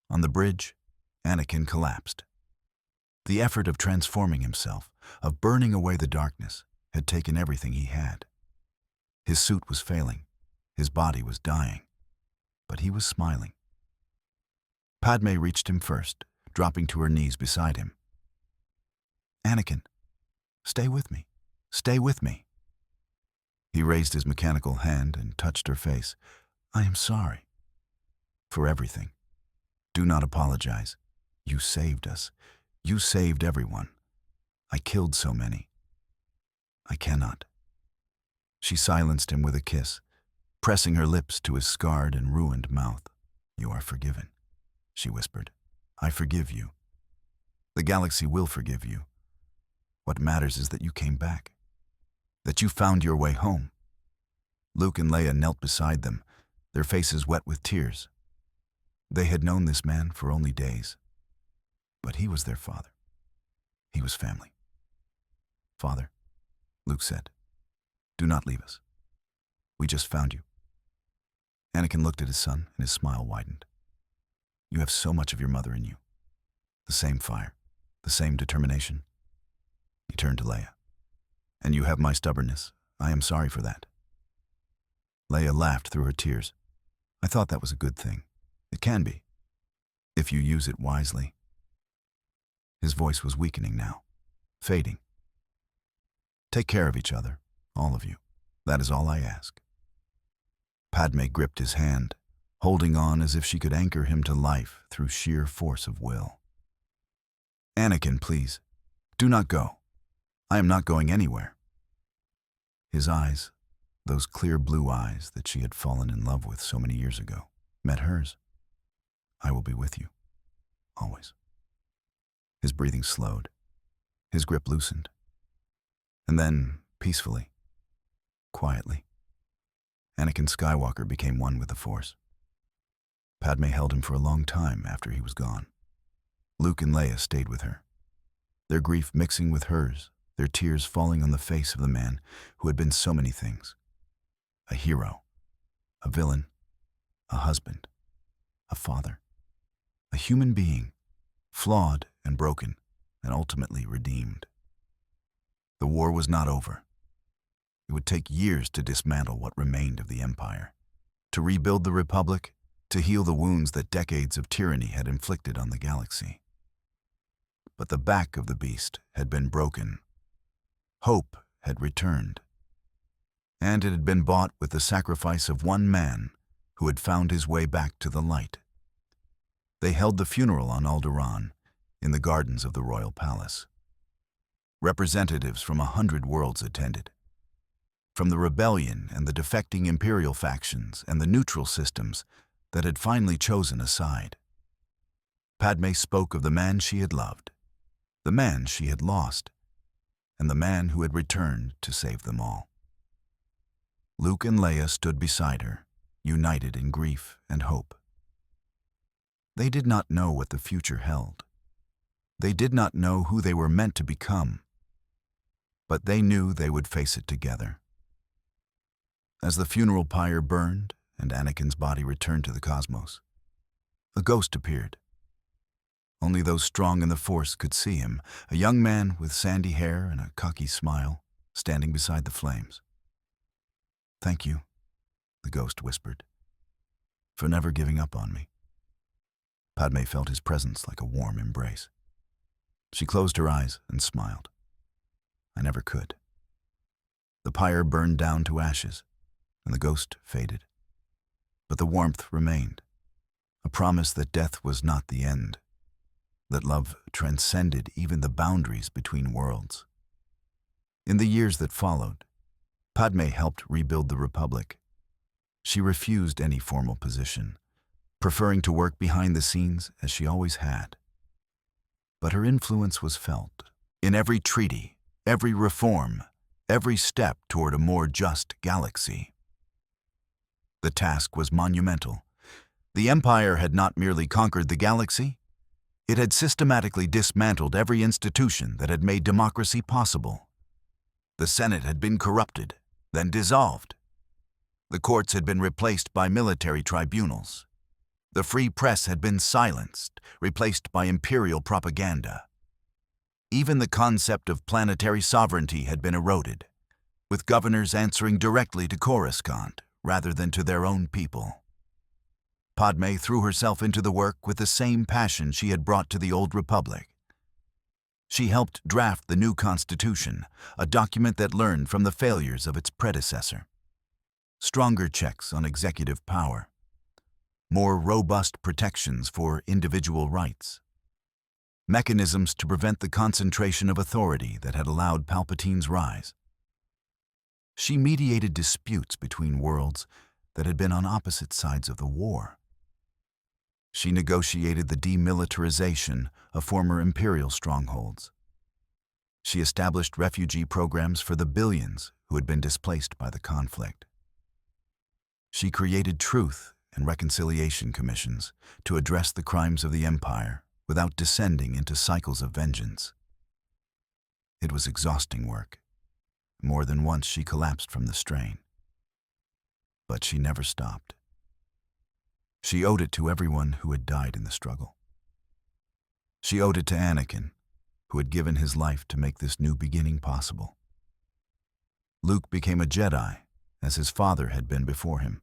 On the bridge, Anakin collapsed. The effort of transforming himself, of burning away the darkness, had taken everything he had. His suit was failing, his body was dying, but he was smiling. Padmé reached him first, dropping to her knees beside him. "Anakin, stay with me, stay with me." He raised his mechanical hand and touched her face. "I am sorry. For everything. Do not apologize. You saved us. You saved everyone. I killed so many. I cannot." She silenced him with a kiss, pressing her lips to his scarred and ruined mouth. "You are forgiven," she whispered. "I forgive you. The galaxy will forgive you. What matters is that you came back, that you found your way home." Luke and Leia knelt beside them, their faces wet with tears. They had known this man for only days, but he was their father. He was family. "Father," Luke said, "do not leave us. We just found you." Anakin looked at his son, and his smile widened. "You have so much of your mother in you. The same fire, the same determination." He turned to Leia. "And you have my stubbornness. I am sorry for that." Leia laughed through her tears. "I thought that was a good thing. It can be, if you use it wisely." His voice was weakening now, fading. "Take care of each other, all of you. That is all I ask." Padmé gripped his hand, holding on as if she could anchor him to life through sheer force of will. "Anakin, please, do not go. I am not going anywhere." His eyes, those clear blue eyes that she had fallen in love with so many years ago, met hers. "I will be with you, always." His breathing slowed, his grip loosened. And then, peacefully, quietly, Anakin Skywalker became one with the Force. Padmé held him for a long time after he was gone. Luke and Leia stayed with her, their grief mixing with hers, their tears falling on the face of the man who had been so many things. A hero, a villain, a husband, a father, a human being, flawed and broken, and ultimately redeemed. The war was not over. It would take years to dismantle what remained of the Empire, to rebuild the Republic, to heal the wounds that decades of tyranny had inflicted on the galaxy. But the back of the beast had been broken. Hope had returned. And it had been bought with the sacrifice of one man who had found his way back to the light. They held the funeral on Alderaan, in the gardens of the royal palace. Representatives from 100 worlds attended. From the rebellion and the defecting imperial factions and the neutral systems that had finally chosen a side. Padmé spoke of the man she had loved, the man she had lost, and the man who had returned to save them all. Luke and Leia stood beside her, united in grief and hope. They did not know what the future held. They did not know who they were meant to become, but they knew they would face it together. As the funeral pyre burned and Anakin's body returned to the cosmos, a ghost appeared. Only those strong in the Force could see him, a young man with sandy hair and a cocky smile, standing beside the flames. "Thank you," the ghost whispered, "for never giving up on me." Padmé felt his presence like a warm embrace. She closed her eyes and smiled. "I never could." The pyre burned down to ashes, and the ghost faded. But the warmth remained, a promise that death was not the end, that love transcended even the boundaries between worlds. In the years that followed, Padmé helped rebuild the Republic. She refused any formal position, preferring to work behind the scenes as she always had. But her influence was felt in every treaty, every reform, every step toward a more just galaxy. The task was monumental. The Empire had not merely conquered the galaxy, it had systematically dismantled every institution that had made democracy possible. The Senate had been corrupted, then dissolved. The courts had been replaced by military tribunals. The free press had been silenced, replaced by imperial propaganda. Even the concept of planetary sovereignty had been eroded, with governors answering directly to Coruscant rather than to their own people. Padmé threw herself into the work with the same passion she had brought to the old Republic. She helped draft the new Constitution, a document that learned from the failures of its predecessor. Stronger checks on executive power, more robust protections for individual rights, mechanisms to prevent the concentration of authority that had allowed Palpatine's rise. She mediated disputes between worlds that had been on opposite sides of the war. She negotiated the demilitarization of former imperial strongholds. She established refugee programs for the billions who had been displaced by the conflict. She created truth and reconciliation commissions to address the crimes of the Empire without descending into cycles of vengeance. It was exhausting work. More than once she collapsed from the strain. But she never stopped. She owed it to everyone who had died in the struggle. She owed it to Anakin, who had given his life to make this new beginning possible. Luke became a Jedi, as his father had been before him.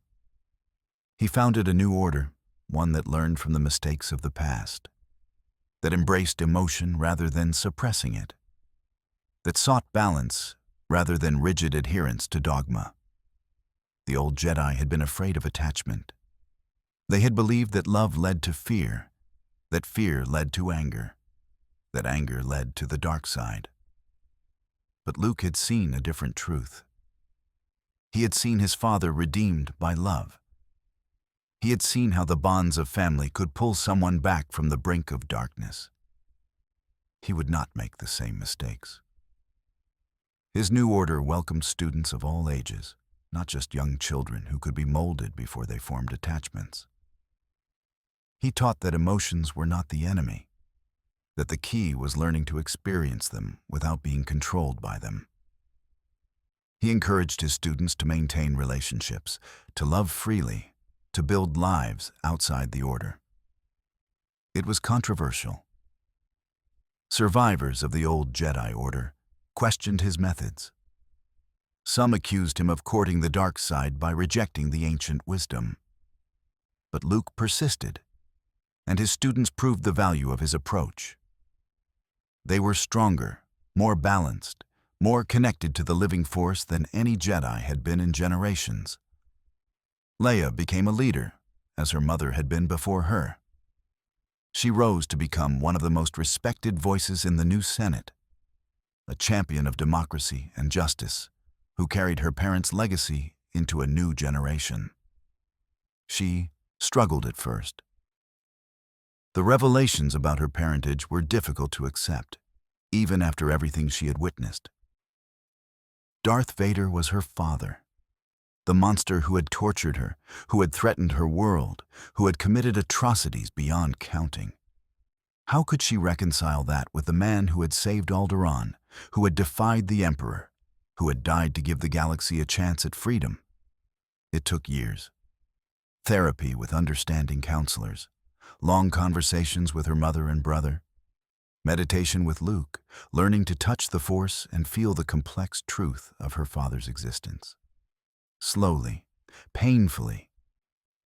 He founded a new order, one that learned from the mistakes of the past, that embraced emotion rather than suppressing it, that sought balance rather than rigid adherence to dogma. The old Jedi had been afraid of attachment. They had believed that love led to fear, that fear led to anger, that anger led to the dark side. But Luke had seen a different truth. He had seen his father redeemed by love. He had seen how the bonds of family could pull someone back from the brink of darkness. He would not make the same mistakes. His new order welcomed students of all ages, not just young children who could be molded before they formed attachments. He taught that emotions were not the enemy, that the key was learning to experience them without being controlled by them. He encouraged his students to maintain relationships, to love freely, to build lives outside the order. It was controversial. Survivors of the old Jedi Order questioned his methods. Some accused him of courting the dark side by rejecting the ancient wisdom. But Luke persisted, and his students proved the value of his approach. They were stronger, more balanced, more connected to the living force than any Jedi had been in generations. Leia became a leader, as her mother had been before her. She rose to become one of the most respected voices in the new Senate, a champion of democracy and justice, who carried her parents' legacy into a new generation. She struggled at first. The revelations about her parentage were difficult to accept, even after everything she had witnessed. Darth Vader was her father, the monster who had tortured her, who had threatened her world, who had committed atrocities beyond counting. How could she reconcile that with the man who had saved Alderaan, who had defied the Emperor, who had died to give the galaxy a chance at freedom? It took years. Therapy with understanding counselors, long conversations with her mother and brother, meditation with Luke, learning to touch the Force and feel the complex truth of her father's existence. Slowly, painfully,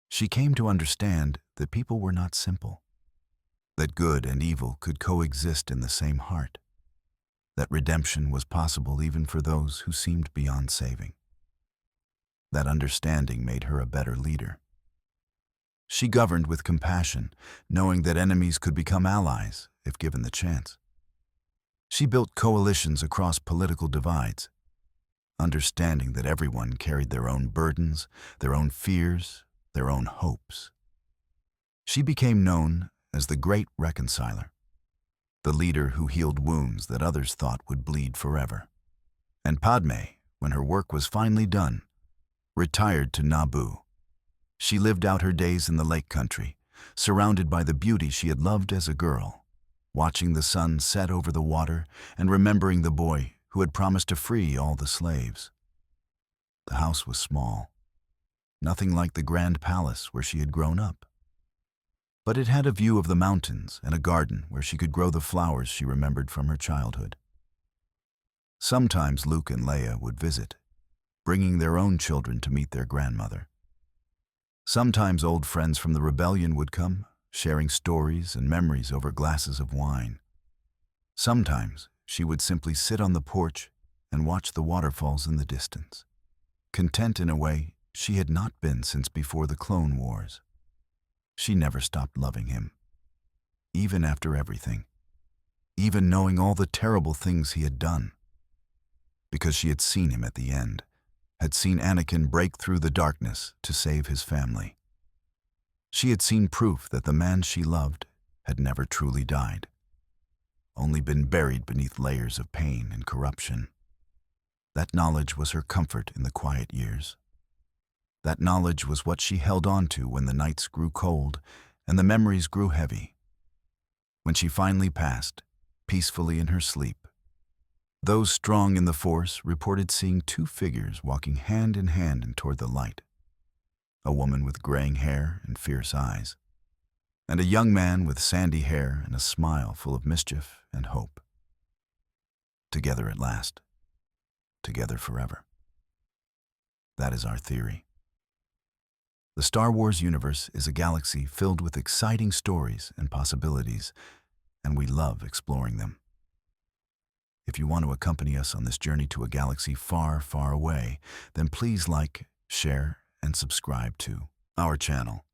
she came to understand that people were not simple, that good and evil could coexist in the same heart, that redemption was possible even for those who seemed beyond saving. That understanding made her a better leader. She governed with compassion, knowing that enemies could become allies if given the chance. She built coalitions across political divides, understanding that everyone carried their own burdens, their own fears, their own hopes. She became known as the Great Reconciler, the leader who healed wounds that others thought would bleed forever. And Padmé, when her work was finally done, retired to Naboo. She lived out her days in the lake country, surrounded by the beauty she had loved as a girl, watching the sun set over the water and remembering the boy who had promised to free all the slaves. The house was small, nothing like the grand palace where she had grown up. But it had a view of the mountains and a garden where she could grow the flowers she remembered from her childhood. Sometimes Luke and Leia would visit, bringing their own children to meet their grandmother. Sometimes old friends from the rebellion would come, sharing stories and memories over glasses of wine. Sometimes she would simply sit on the porch and watch the waterfalls in the distance, content in a way she had not been since before the Clone Wars. She never stopped loving him, even after everything, even knowing all the terrible things he had done, because she had seen him at the end, had seen Anakin break through the darkness to save his family. She had seen proof that the man she loved had never truly died, only been buried beneath layers of pain and corruption. That knowledge was her comfort in the quiet years. That knowledge was what she held on to when the nights grew cold and the memories grew heavy. When she finally passed, peacefully in her sleep, those strong in the Force reported seeing two figures walking hand in hand toward the light, a woman with graying hair and fierce eyes, and a young man with sandy hair and a smile full of mischief and hope. Together at last, together forever. That is our theory. The Star Wars universe is a galaxy filled with exciting stories and possibilities, and we love exploring them. If you want to accompany us on this journey to a galaxy far, far away, then please like, share, and subscribe to our channel.